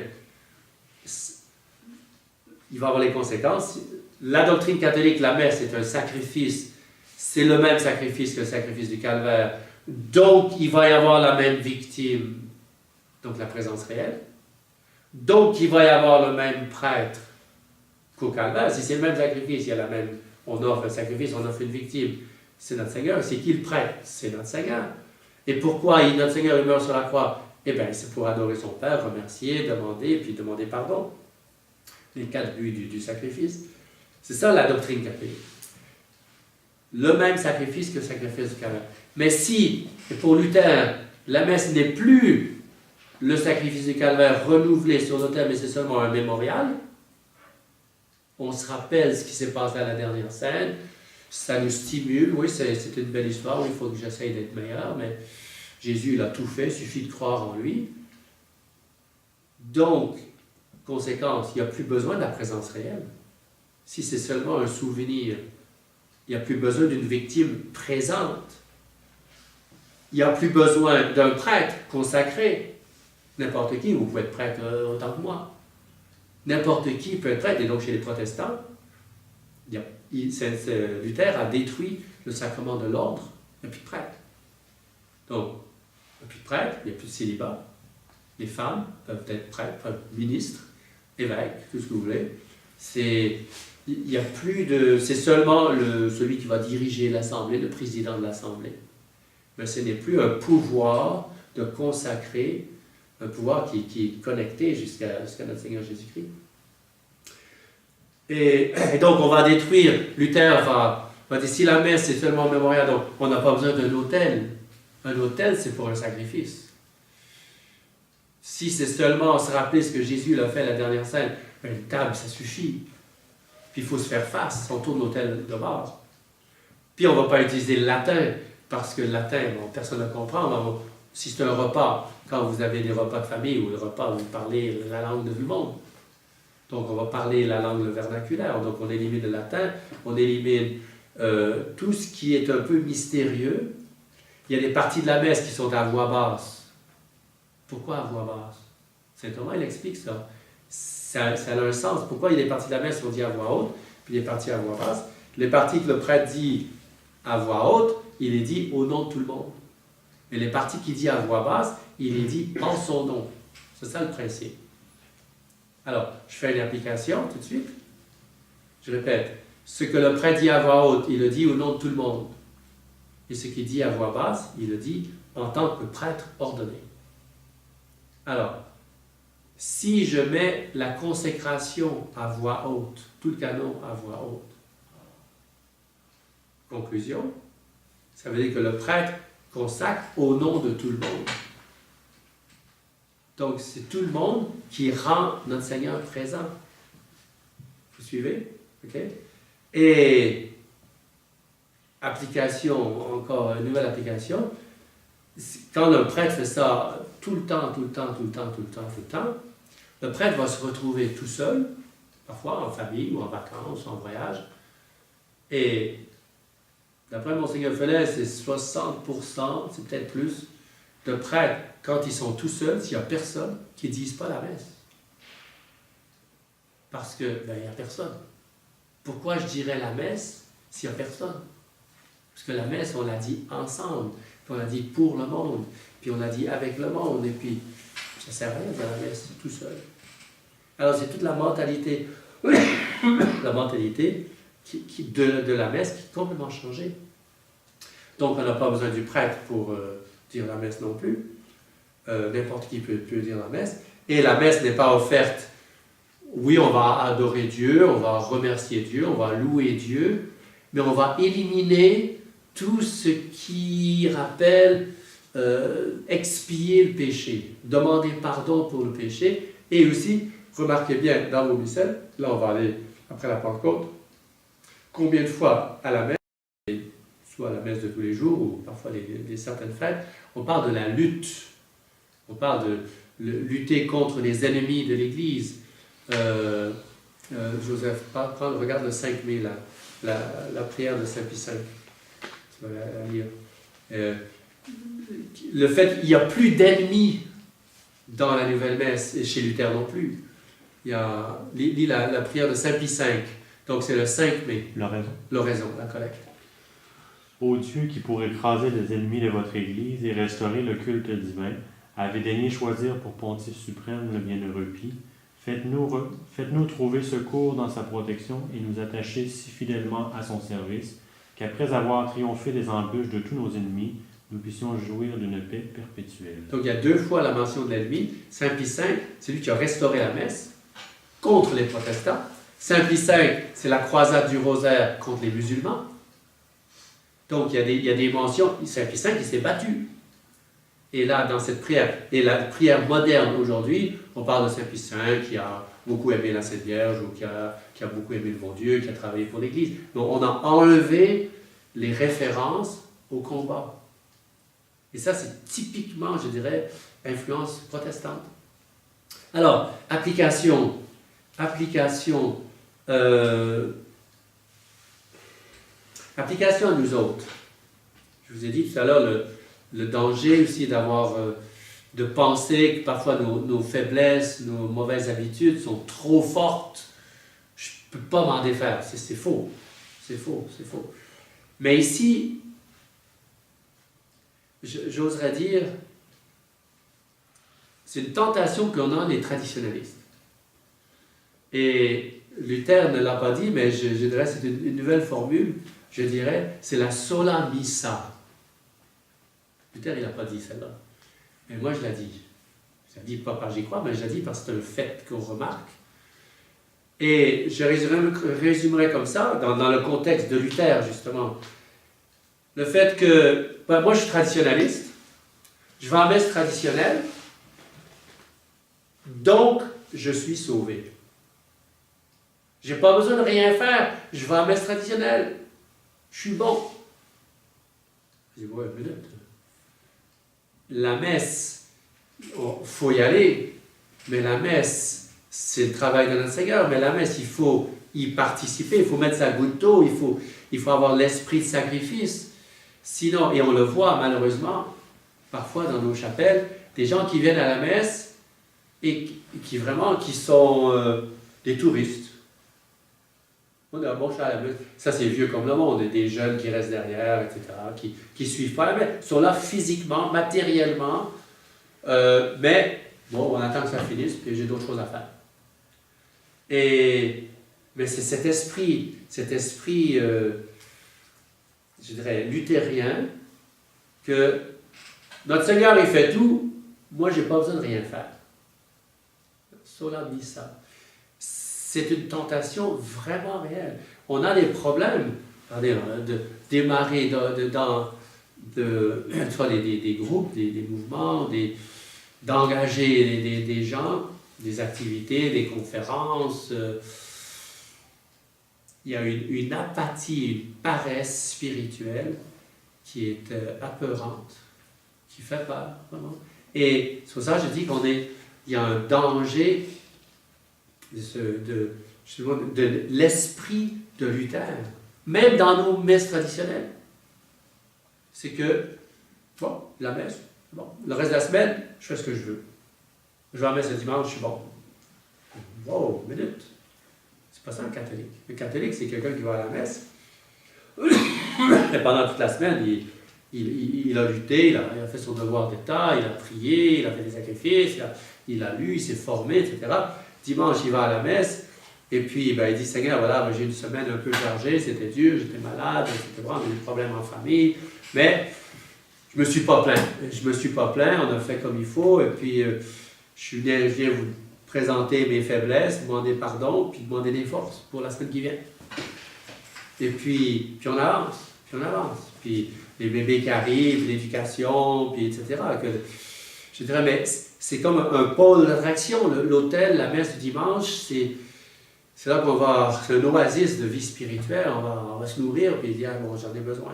il va avoir les conséquences. La doctrine catholique, la messe est un sacrifice, c'est le même sacrifice que le sacrifice du calvaire, donc il va y avoir la même victime, donc la présence réelle, donc il va y avoir le même prêtre qu'au calvaire. Si c'est le même sacrifice, il y a la même... On offre un sacrifice, on offre une victime. C'est notre Seigneur. C'est qui le prêtre? C'est notre Seigneur. Et pourquoi notre Seigneur meurt sur la croix? Eh bien, c'est pour adorer son Père, remercier, demander, puis demander pardon. Les 4 buts du sacrifice. C'est ça la doctrine catholique. Le même sacrifice que le sacrifice du calvaire. Mais si, pour Luther, la messe n'est plus le sacrifice du calvaire renouvelé sur l'autel, mais c'est seulement un mémorial, on se rappelle ce qui s'est passé à la dernière scène, ça nous stimule, oui, c'est une belle histoire, oui, il faut que j'essaye d'être meilleur, mais Jésus, il a tout fait, il suffit de croire en lui. Donc, conséquence, il n'y a plus besoin de la présence réelle. Si c'est seulement un souvenir, il n'y a plus besoin d'une victime présente. Il n'y a plus besoin d'un prêtre consacré. N'importe qui, vous pouvez être prêtre autant que moi. N'importe qui peut être prêtre, et donc chez les protestants, Luther a détruit le sacrement de l'ordre, il n'y a plus de prêtre. Donc, il n'y a plus de prêtre, il n'y a plus de célibat. Les femmes peuvent être prêtres, peuvent être ministres, évêques, tout ce que vous voulez. Il y a plus de... C'est seulement celui qui va diriger l'Assemblée, le président de l'Assemblée. Mais ce n'est plus un pouvoir de consacrer, un pouvoir qui est connecté jusqu'à notre Seigneur Jésus-Christ. Et donc, on va détruire, Luther va dire, si la messe est seulement mémorial, donc on n'a pas besoin d'un autel. Un autel, c'est pour un sacrifice. Si c'est seulement se rappeler ce que Jésus a fait à la dernière scène, une table, ça suffit. Puis il faut se faire face, on tourne l'autel de base. Puis on ne va pas utiliser le latin, parce que le latin, bon, personne ne comprend. Si c'est un repas, quand vous avez des repas de famille ou des repas où vous parlez la langue de tout le monde, donc on va parler la langue vernaculaire, donc on élimine le latin, on élimine tout ce qui est un peu mystérieux. Il y a des parties de la messe qui sont à voix basse. Pourquoi à voix basse? Saint Thomas, il explique ça. Ça a un sens. Pourquoi il y a des parties de la messe qui sont dites à voix haute, puis des parties à voix basse? Les parties que le prêtre dit à voix haute, il les dit au nom de tout le monde. Mais les parties qu'il dit à voix basse, il les dit en son nom. C'est ça le principe. Alors, je fais une application tout de suite. Je répète, ce que le prêtre dit à voix haute, il le dit au nom de tout le monde. Et ce qu'il dit à voix basse, il le dit en tant que prêtre ordonné. Alors, si je mets la consécration à voix haute, tout le canon à voix haute, conclusion, ça veut dire que le prêtre consacre au nom de tout le monde. Donc, c'est tout le monde qui rend notre Seigneur présent. Vous suivez? OK? Et application, encore une nouvelle application, quand le prêtre fait ça tout le temps, le prêtre va se retrouver tout seul, parfois en famille ou en vacances, en voyage, et d'après Monseigneur Felet, c'est 60%, c'est peut-être plus, de prêtres, quand ils sont tout seuls, s'il n'y a personne, qui ne disent pas la messe. Parce que, il n'y a personne. Pourquoi je dirais la messe s'il n'y a personne? Parce que la messe, on l'a dit ensemble, puis on l'a dit pour le monde, puis on l'a dit avec le monde, et puis ça ne sert à rien de dire la messe tout seul. Alors c'est toute la mentalité, la mentalité de la messe qui est complètement changée. Donc on n'a pas besoin du prêtre pour dire la messe non plus. N'importe qui peut dire la messe. Et la messe n'est pas offerte. Oui, on va adorer Dieu, on va remercier Dieu, on va louer Dieu, mais on va éliminer tout ce qui rappelle expier le péché, demander pardon pour le péché, et aussi, remarquez bien, dans vos missels, là on va aller après la Pentecôte, combien de fois à la messe, soit à la messe de tous les jours, ou parfois les certaines fêtes, on parle de la lutte, on parle de lutter contre les ennemis de l'Église. Joseph, regarde le 5 mai, la prière de Saint Pie V. Tu vas la lire. Le fait qu'il n'y a plus d'ennemis dans la nouvelle messe, et chez Luther non plus. Lis la prière de Saint Pie V. Donc c'est le 5 mai. L'oraison, la collecte. Ô Dieu qui, pour écraser les ennemis de votre Église et restaurer le culte divin, avez daigné choisir pour pontife suprême le bienheureux Pie, faites-nous trouver secours dans sa protection et nous attacher si fidèlement à son service, qu'après avoir triomphé des embûches de tous nos ennemis, nous puissions jouir d'une paix perpétuelle. Donc il y a 2 fois la mention de l'ennemi. Saint Pie V, c'est lui qui a restauré la messe contre les protestants. Saint Pie V, c'est la croisade du rosaire contre les musulmans. Donc il y a des mentions. Saint Pie V, il s'est battu. Et là, dans cette prière, et la prière moderne aujourd'hui, on parle de Saint Pie V qui a beaucoup aimé la Sainte Vierge, ou qui a beaucoup aimé le bon Dieu, qui a travaillé pour l'Église. Donc on a enlevé les références au combat. Et ça, c'est typiquement, je dirais, influence protestante. Alors, application à nous autres. Je vous ai dit tout à l'heure, le danger aussi de penser que parfois nos faiblesses, nos mauvaises habitudes sont trop fortes. Je ne peux pas m'en défaire. C'est faux. C'est faux. Mais ici, j'oserais dire, c'est une tentation qu'on a des traditionnalistes. Et Luther ne l'a pas dit, mais je dirais, c'est une nouvelle formule, je dirais, c'est la sola missa. Luther, il n'a pas dit celle-là. Mais moi, je l'ai dit. Je l'ai dit pas parce que j'y crois, mais je l'ai dit parce que c'est le fait qu'on remarque. Et je résumerai comme ça, dans le contexte de Luther, justement. Le fait que, moi, je suis traditionnaliste. Je vais en messe traditionnelle. Donc, je suis sauvé. Je n'ai pas besoin de rien faire. Je vais en messe traditionnelle. Je suis bon. Je dis, ouais, une minute. La messe, il faut y aller, mais la messe, c'est le travail de notre Seigneur, mais la messe, il faut y participer, il faut mettre sa goutte d'eau, il faut avoir l'esprit de sacrifice. Sinon, et on le voit malheureusement, parfois dans nos chapelles, des gens qui viennent à la messe et qui sont des touristes. On dit, ah bon, je suis à la messe. Ça, c'est vieux comme le monde. Il y a des jeunes qui restent derrière, etc., qui ne suivent pas la messe. Ils sont là physiquement, matériellement, mais bon, on attend que ça finisse, puis j'ai d'autres choses à faire. Mais c'est cet esprit, je dirais, luthérien, que notre Seigneur, il fait tout, moi, je n'ai pas besoin de rien faire. Sola missa. C'est une tentation vraiment réelle. On a des problèmes, de démarrer dans des groupes, des mouvements, d'engager des gens, des activités, des conférences. Il y a une apathie, une paresse spirituelle qui est apeurante, qui fait peur, vraiment. Et c'est pour ça que je dis il y a un danger de l'esprit de Luther, même dans nos messes traditionnelles. C'est que, bon, la messe, bon, le reste de la semaine, je fais ce que je veux. Je vais à la messe le dimanche, je suis bon. Wow, minute. C'est pas ça un catholique. Le catholique, c'est quelqu'un qui va à la messe. Et pendant toute la semaine, il a lutté, il a fait son devoir d'État, il a prié, il a fait des sacrifices, il a lu, il s'est formé, etc. Dimanche, il va à la messe, et puis il dit, Seigneur, voilà, j'ai une semaine un peu chargée, c'était dur, j'étais malade, etc. On a eu des problèmes en famille, mais je me suis pas plaint, on a fait comme il faut, et puis je viens vous présenter mes faiblesses, demander pardon, puis demander des forces pour la semaine qui vient. Et puis on avance. Puis les bébés qui arrivent, l'éducation, puis etc. Je dirais, mais c'est comme un pôle d'attraction. L'autel, la messe du dimanche, c'est là qu'on va, c'est un oasis de vie spirituelle. On va se nourrir, puis dire, bon, j'en ai besoin.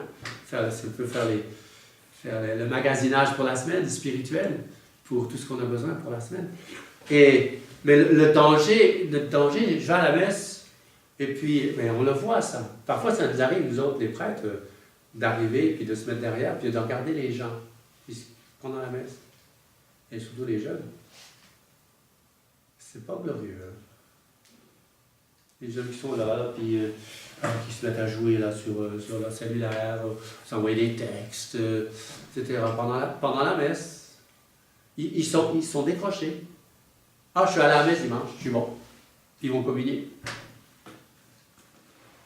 On peut faire le magasinage pour la semaine, spirituel, pour tout ce qu'on a besoin pour la semaine. Mais le danger, je vais à la messe, et puis, mais on le voit, ça. Parfois, ça nous arrive, nous autres, les prêtres, d'arriver, puis de se mettre derrière, puis de regarder les gens, puis pendant la messe. Et surtout les jeunes. C'est pas glorieux, hein? Les jeunes qui sont là, puis qui se mettent à jouer là, sur leur cellulaire, s'envoyer des textes, etc. Pendant la messe, ils sont décrochés. Ah, je suis à la messe dimanche, je suis bon. Puis ils vont communier.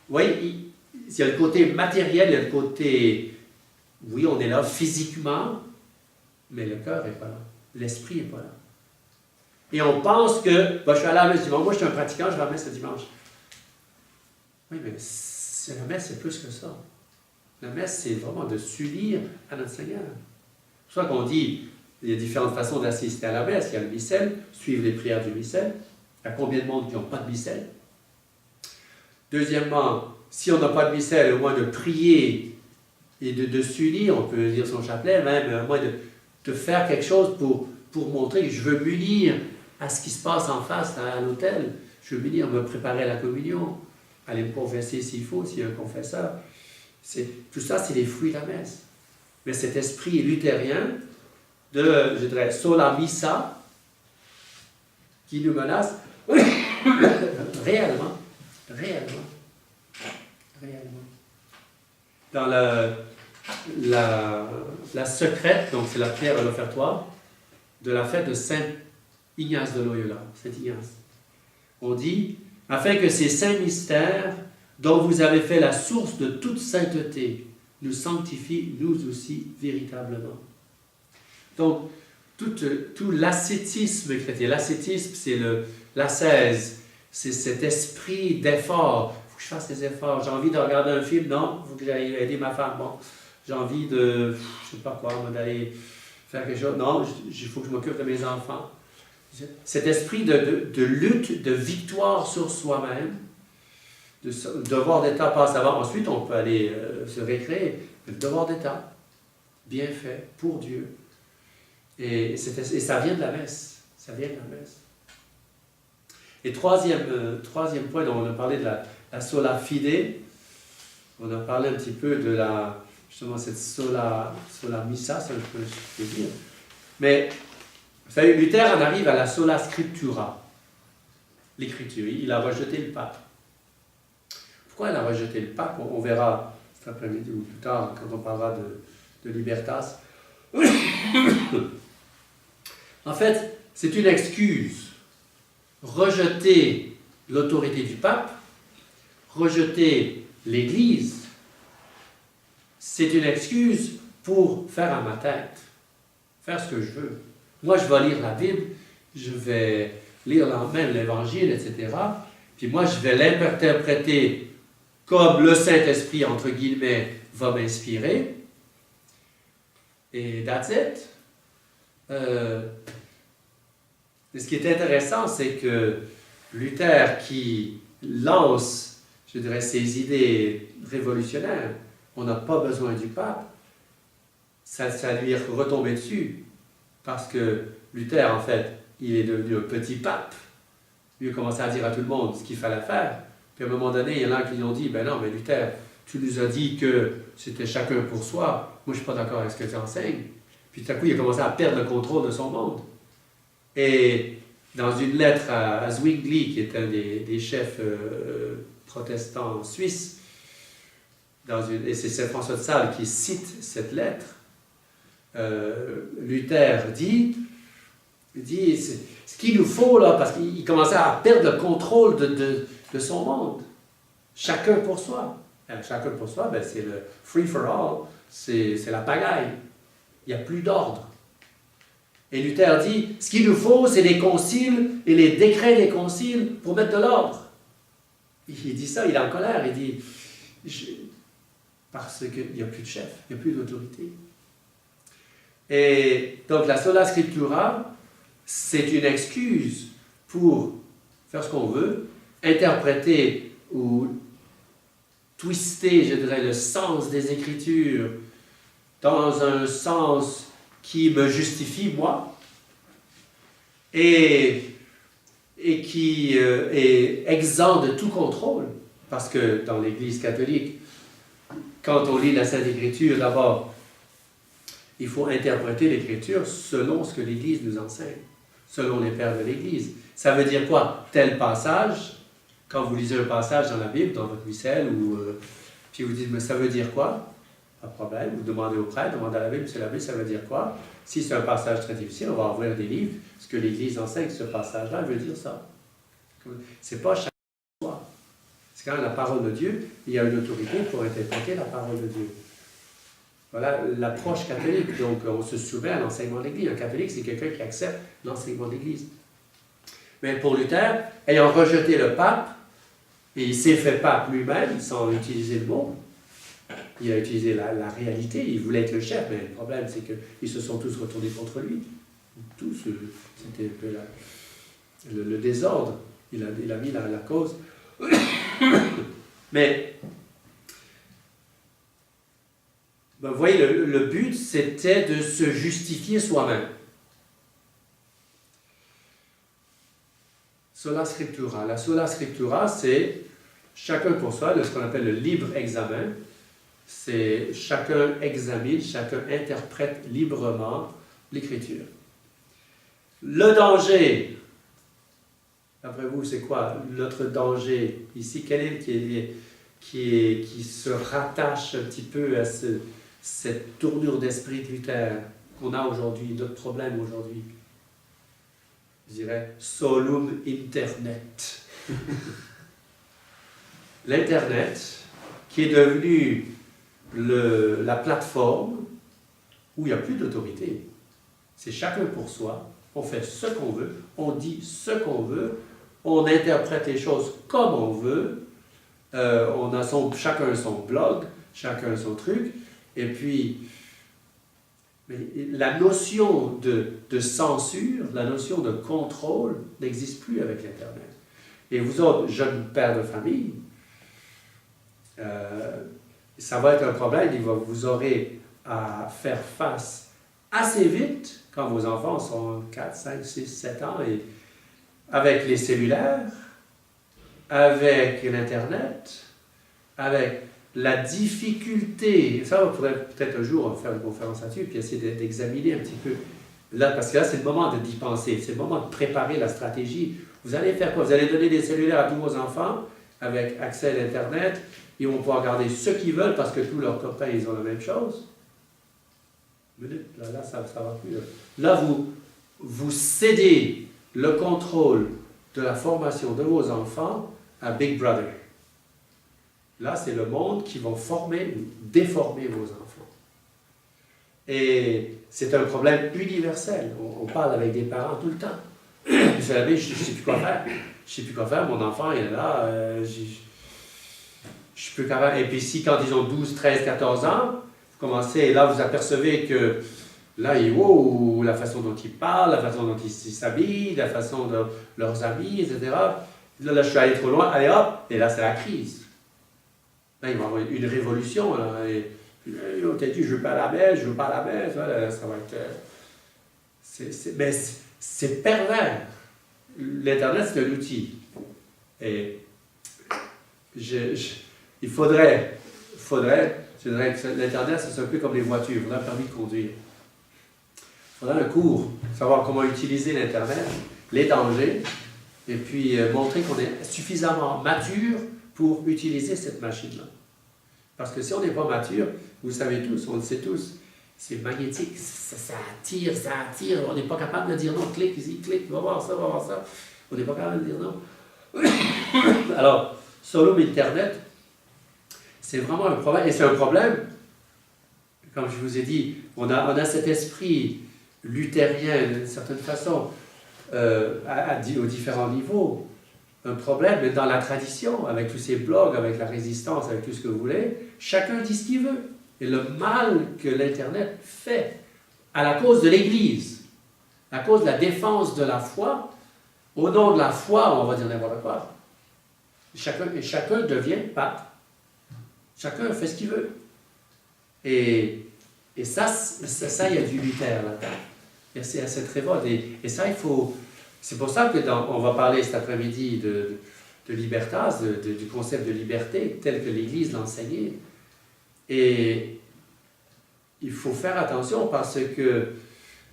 Vous voyez, il y a le côté matériel, il y a le côté, oui, on est là physiquement, mais le cœur n'est pas là. L'esprit n'est pas là. Et on pense que, je suis à la messe dimanche, moi je suis un pratiquant, je vais à la messe le dimanche. Oui, mais la messe, c'est plus que ça. La messe, c'est vraiment de s'unir à notre Seigneur. C'est pour ça qu'on dit, il y a différentes façons d'assister à la messe. Il y a le missel, suivre les prières du missel. Il y a combien de monde qui n'ont pas de missel? Deuxièmement, si on n'a pas de missel, au moins de prier et de s'unir, on peut dire son chapelet, même au moins de faire quelque chose pour montrer que je veux m'unir à ce qui se passe en face à l'autel. Je veux m'unir, me préparer à la communion, aller me confesser s'il faut, s'il y a un confesseur. Tout ça, c'est les fruits de la messe. Mais cet esprit luthérien de, je dirais, sola missa, qui nous menace réellement. Dans la secrète, donc c'est la prière à l'offertoire, de la fête de Saint Ignace de Loyola, Saint Ignace. On dit, afin que ces saints mystères, dont vous avez fait la source de toute sainteté, nous sanctifient, nous aussi, véritablement. Donc, tout l'ascétisme chrétien, l'ascétisme, c'est l'ascèse, c'est cet esprit d'effort. Il faut que je fasse des efforts. J'ai envie de regarder un film, non, il faut que j'aille aider ma femme. Bon, j'ai envie de, je ne sais pas quoi, d'aller faire quelque chose. Non, il faut que je m'occupe de mes enfants. Cet esprit de lutte, de victoire sur soi-même, de devoir d'État passe avant. Ensuite, on peut aller se récréer. Le devoir d'État, bien fait, pour Dieu. Et ça vient de la messe. Ça vient de la messe. Et troisième point, dont on a parlé de la sola fide, on a parlé un petit peu de justement cette sola missa, ça je peux dire. Mais, vous savez, Luther en arrive à la sola scriptura, l'écriture. Il a rejeté le pape. Pourquoi elle a rejeté le pape? On verra cet après-midi ou plus tard quand on parlera de Libertas. En fait, c'est une excuse. Rejeter l'autorité du pape, rejeter l'Église, c'est une excuse pour faire à ma tête, faire ce que je veux. Moi, je vais lire la Bible, je vais lire même l'Évangile, etc. Puis moi, je vais l'interpréter comme le Saint-Esprit, entre guillemets, va m'inspirer. Et that's it. Ce qui est intéressant, c'est que Luther, qui lance, je dirais, ses idées révolutionnaires, on n'a pas besoin du pape, ça lui est retombé dessus. Parce que Luther, en fait, il est devenu un petit pape. Lui a commencé à dire à tout le monde ce qu'il fallait faire. Puis à un moment donné, il y en a qui lui ont dit, ben non, mais Luther, tu nous as dit que c'était chacun pour soi. Moi, je ne suis pas d'accord avec ce que tu enseignes. Puis tout à coup, il a commencé à perdre le contrôle de son monde. Et dans une lettre à Zwingli, qui est un des chefs protestants suisses, et c'est Saint François de Sales qui cite cette lettre, Luther dit ce qu'il nous faut là, parce qu'il commençait à perdre le contrôle de son monde. Chacun pour soi. Chacun pour soi, ben, c'est le free for all, c'est la pagaille. Il n'y a plus d'ordre. Et Luther dit, ce qu'il nous faut, c'est les conciles et les décrets des conciles pour mettre de l'ordre. Il dit ça, il est en colère, il dit, parce qu'il n'y a plus de chef, il n'y a plus d'autorité. Et donc la sola scriptura, c'est une excuse pour faire ce qu'on veut, interpréter ou twister, je dirais, le sens des Écritures dans un sens qui me justifie, moi, et qui est exempt de tout contrôle. Parce que dans l'Église catholique, quand on lit la Sainte Écriture, d'abord, il faut interpréter l'Écriture selon ce que l'Église nous enseigne, selon les pères de l'Église. Ça veut dire quoi? Tel passage, quand vous lisez un passage dans la Bible, dans votre missel, puis vous dites, mais ça veut dire quoi? Pas de problème, vous demandez au prêtre, demandez à la Bible, c'est la Bible, ça veut dire quoi? Si c'est un passage très difficile, on va ouvrir des livres, ce que l'Église enseigne, ce passage-là veut dire ça. C'est pas chaque fois. C'est quand même la parole de Dieu, il y a une autorité pour interpréter la parole de Dieu. Voilà l'approche catholique. Donc, on se souvient à l'enseignement de l'Église. Un catholique, c'est quelqu'un qui accepte l'enseignement de l'Église. Mais pour Luther, ayant rejeté le pape, et il s'est fait pape lui-même, sans utiliser le mot, il a utilisé la réalité, il voulait être le chef, mais le problème, c'est qu'ils se sont tous retournés contre lui. Tous, c'était un peu le désordre. Il a mis la cause. Mais, ben, vous voyez, le but, c'était de se justifier soi-même. Sola scriptura. La sola scriptura, c'est chacun pour soi, de ce qu'on appelle le libre examen. C'est chacun examine, chacun interprète librement l'Écriture. Le danger, d'après vous, c'est quoi notre danger ici? Quel est qui se rattache un petit peu à cette tournure d'esprit de Luther qu'on a aujourd'hui, notre problème aujourd'hui? Je dirais solum internet. L'Internet, qui est devenu la plateforme où il n'y a plus d'autorité. C'est chacun pour soi, on fait ce qu'on veut, on dit ce qu'on veut, on interprète les choses comme on veut, on a chacun son blog, chacun son truc, et puis mais la notion de censure, la notion de contrôle n'existe plus avec l'Internet. Et vous autres, jeunes pères de famille, ça va être un problème, vous aurez à faire face assez vite, quand vos enfants sont 4, 5, 6, 7 ans, et avec les cellulaires, avec l'Internet, avec la difficulté, ça on pourrait peut-être un jour faire une conférence là-dessus, puis essayer d'examiner un petit peu, là, parce que là c'est le moment d'y penser, c'est le moment de préparer la stratégie. Vous allez faire quoi? Vous allez donner des cellulaires à tous vos enfants, avec accès à l'Internet, ils vont pouvoir regarder ce qu'ils veulent parce que tous leurs copains, ils ont la même chose. Là, ça va plus. Là, vous cédez le contrôle de la formation de vos enfants à Big Brother. Là, c'est le monde qui va former ou déformer vos enfants. Et c'est un problème universel. On parle avec des parents tout le temps. Vous savez, je ne sais plus quoi faire. Je ne sais plus quoi faire. Mon enfant, il est là. Je suis plus capable. Et puis, si quand ils ont 12, 13, 14 ans, vous commencez, et là, vous apercevez que là, wow, la façon dont ils parlent, la façon dont ils s'habillent, la façon de leurs amis, etc. Là, je suis allé trop loin. Allez hop, et là, c'est la crise. Là, il va y avoir une révolution. Là, et, t'as dit, je veux pas la messe, je veux pas la messe. Voilà, ça va être. Mais c'est pervers. L'Internet, c'est un outil. Et il faudrait, je dirais que l'Internet, c'est un peu comme les voitures. Il faudrait un permis de conduire. Il faudrait un cours, savoir comment utiliser l'Internet, les dangers, et puis montrer qu'on est suffisamment mature pour utiliser cette machine-là. Parce que si on n'est pas mature, vous savez tous, on le sait tous, c'est magnétique, ça attire, on n'est pas capable de dire non, clique ici, clique, va voir ça, on n'est pas capable de dire non. Alors, Solum Internet, c'est vraiment un problème, et c'est un problème, comme je vous ai dit, on a cet esprit luthérien d'une certaine façon, aux différents niveaux, un problème dans la tradition, avec tous ces blogs, avec la résistance, avec tout ce que vous voulez, chacun dit ce qu'il veut. Et le mal que l'Internet fait à la cause de l'Église, à cause de la défense de la foi, au nom de la foi, on va dire n'importe quoi. Chacun devient pape. Chacun fait ce qu'il veut. Et ça, il y a du Luther là-dedans. Il y a cette révolte. Et ça, il faut... C'est pour ça que on va parler cet après-midi de libertas, du concept de liberté, tel que l'Église l'enseignait. Et il faut faire attention parce que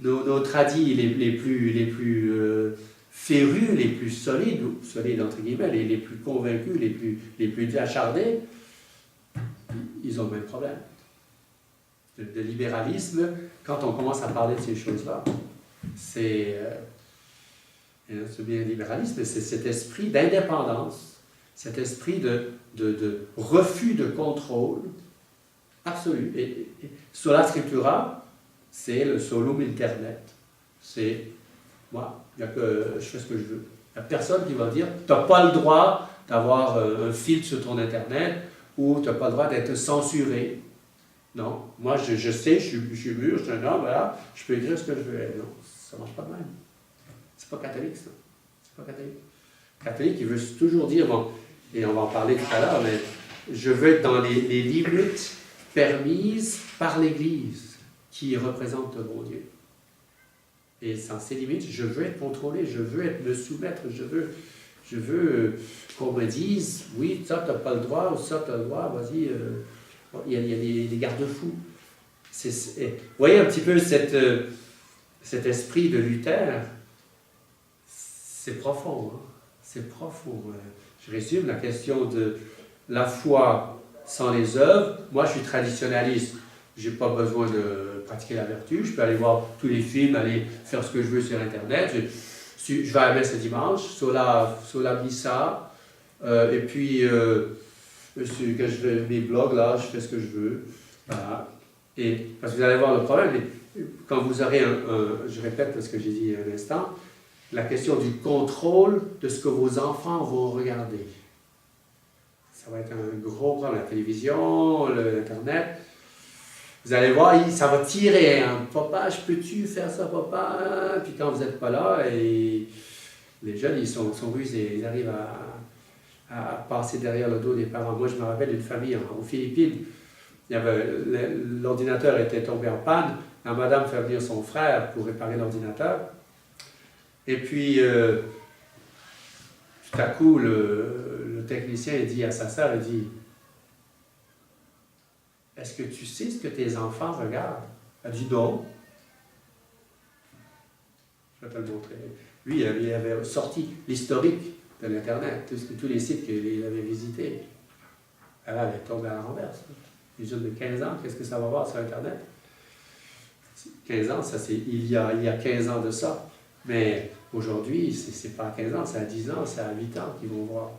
nos tradis les plus férus, les plus solides entre guillemets, les plus convaincus, les plus acharnés, ils ont le même problème. De libéralisme, quand on commence à parler de ces choses-là, c'est bien libéralisme, c'est cet esprit d'indépendance, cet esprit de refus de contrôle absolu. Et sola scriptura, c'est le solum internet. C'est moi, je fais ce que je veux. Il n'y a personne qui va dire tu n'as pas le droit d'avoir un filtre sur ton internet ou tu n'as pas le droit d'être censuré. Non, moi je sais, je suis mûr, je suis un homme, voilà, je peux écrire ce que je veux. Non, ça ne marche pas de même. C'est pas catholique, ça. C'est pas catholique. Catholique, il veut toujours dire, bon, et on va en parler tout à l'heure, mais je veux être dans les limites permises par l'Église, qui représente mon Dieu. Et sans ces limites, je veux être contrôlé, je veux me soumettre, je veux qu'on me dise, oui, ça, tu n'as pas le droit, ou ça, tu as le droit, vas-y, il y a des garde-fous. Vous voyez un petit peu cet esprit de Luther. C'est profond, hein? C'est profond. Je résume la question de la foi sans les œuvres. Moi, je suis traditionnaliste. Je n'ai pas besoin de pratiquer la vertu. Je peux aller voir tous les films, aller faire ce que je veux sur Internet. Je vais à la messe le dimanche, sola missa. Et puis, quand je fais mes blogs, là, je fais ce que je veux. Voilà. Et, parce que vous allez voir le problème. Quand vous aurez je répète ce que j'ai dit un instant, la question du contrôle de ce que vos enfants vont regarder. Ça va être un gros problème. La télévision, l'Internet. Vous allez voir, ça va tirer. Hein. Papa, peux-tu faire ça, papa? Puis quand vous n'êtes pas là, et les jeunes, ils sont rusés. Ils arrivent à passer derrière le dos des parents. Moi, je me rappelle d'une famille aux Philippines. L'ordinateur était tombé en panne. La madame fait venir son frère pour réparer l'ordinateur. Et puis, tout à coup, le technicien dit à sa sœur, il dit, est-ce que tu sais ce que tes enfants regardent? Elle dit non. Je vais te le montrer. Lui, il avait sorti l'historique de l'Internet, tous les sites qu'il avait visités. Alors, elle est tombée à la renverse. Les jeunes de 15 ans, qu'est-ce que ça va voir sur Internet? 15 ans, ça c'est il y a 15 ans de ça. Mais aujourd'hui, c'est pas à 15 ans, c'est à 10 ans, c'est à 8 ans qu'ils vont voir.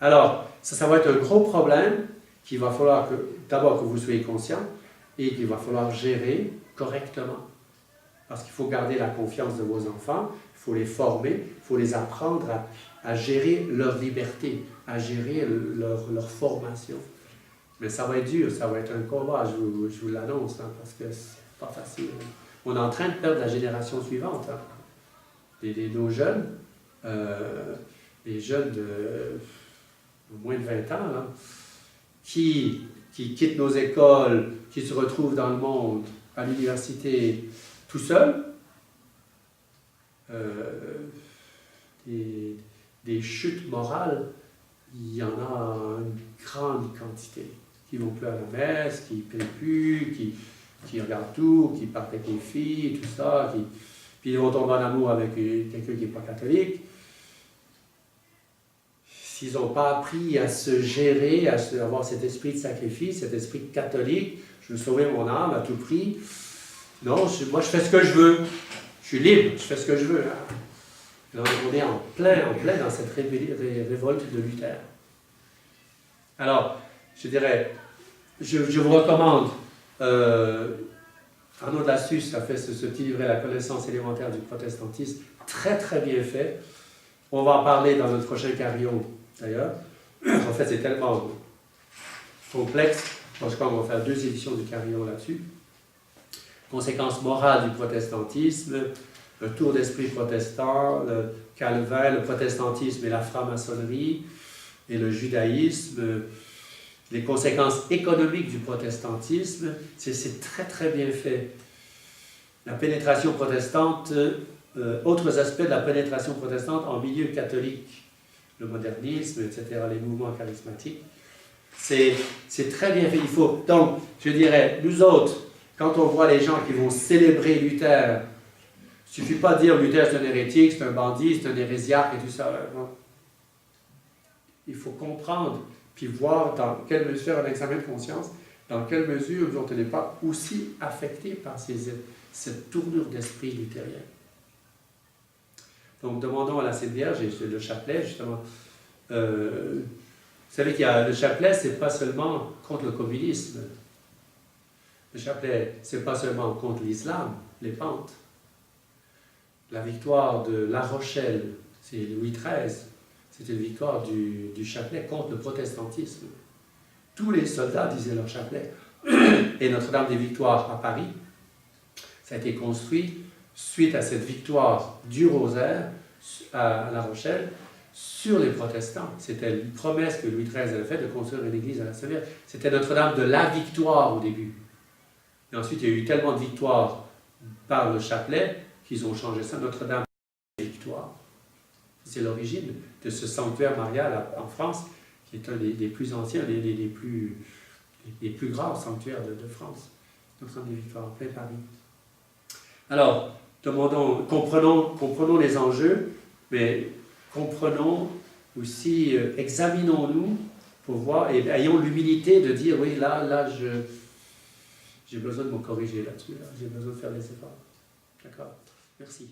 Alors, ça va être un gros problème qu'il va falloir d'abord que vous soyez conscient et qu'il va falloir gérer correctement. Parce qu'il faut garder la confiance de vos enfants, il faut les former, il faut les apprendre à gérer leur liberté, à gérer leur formation. Mais ça va être dur, ça va être un combat, je vous l'annonce, hein, parce que c'est pas facile. On est en train de perdre la génération suivante. Hein. Nos jeunes, les jeunes de moins de 20 ans, là, qui quittent nos écoles, qui se retrouvent dans le monde, à l'université, tout seuls, des chutes morales, il y en a une grande quantité. Qui ne vont plus à la messe, qui ne prient plus, qui regardent tout, qui partent avec les filles, tout ça, puis ils vont tomber en amour avec quelqu'un qui n'est pas catholique. S'ils n'ont pas appris à se gérer, à avoir cet esprit de sacrifice, cet esprit catholique, je veux sauver mon âme à tout prix. Non, moi je fais ce que je veux. Je suis libre, je fais ce que je veux. Là, on est en plein dans cette révolte de Luther. Alors, je dirais, je vous recommande, Arnaud de Lassus a fait ce petit livret, La connaissance élémentaire du protestantisme, très très bien fait. On va en parler dans notre prochain carillon, d'ailleurs. En fait, c'est tellement complexe, parce qu'on va faire 2 éditions du carillon là-dessus. Conséquences morales du protestantisme, le tour d'esprit protestant, le Calvin, le protestantisme et la franc-maçonnerie, et le judaïsme, les conséquences économiques du protestantisme, c'est très très bien fait. La pénétration protestante, autres aspects de la pénétration protestante en milieu catholique, le modernisme, etc., les mouvements charismatiques, c'est très bien fait. Il faut, donc, je dirais, nous autres, quand on voit les gens qui vont célébrer Luther, il ne suffit pas de dire Luther c'est un hérétique, c'est un bandit, c'est un hérésiarque et tout ça. Il faut comprendre, puis voir dans quelle mesure, faire un examen de conscience, dans quelle mesure on n'est pas aussi affecté par cette tournure d'esprit luthérien. Donc demandons à la Sainte Vierge et le chapelet, justement. Vous savez qu'il y a le chapelet, c'est pas seulement contre le communisme. Le chapelet, c'est pas seulement contre l'islam, les pentes. La victoire de La Rochelle, c'est Louis XIII. C'était une victoire du chapelet contre le protestantisme. Tous les soldats disaient leur chapelet. Et Notre-Dame des Victoires à Paris, ça a été construit suite à cette victoire du rosaire à La Rochelle sur les protestants. C'était une promesse que Louis XIII avait faite de construire une église à la Saint-Vierge. C'était Notre-Dame de la Victoire au début. Et ensuite, il y a eu tellement de victoires par le chapelet qu'ils ont changé ça, Notre-Dame de la Victoire. C'est l'origine de ce sanctuaire marial en France, qui est un des plus anciens, les plus grands sanctuaires de France. Notre-Dame des Victoires, en plein Paris. Alors, comprenons les enjeux, mais comprenons aussi, examinons-nous pour voir, et ayons l'humilité de dire, oui, là, j'ai besoin de me corriger là-dessus, j'ai besoin de faire des efforts. D'accord? Merci.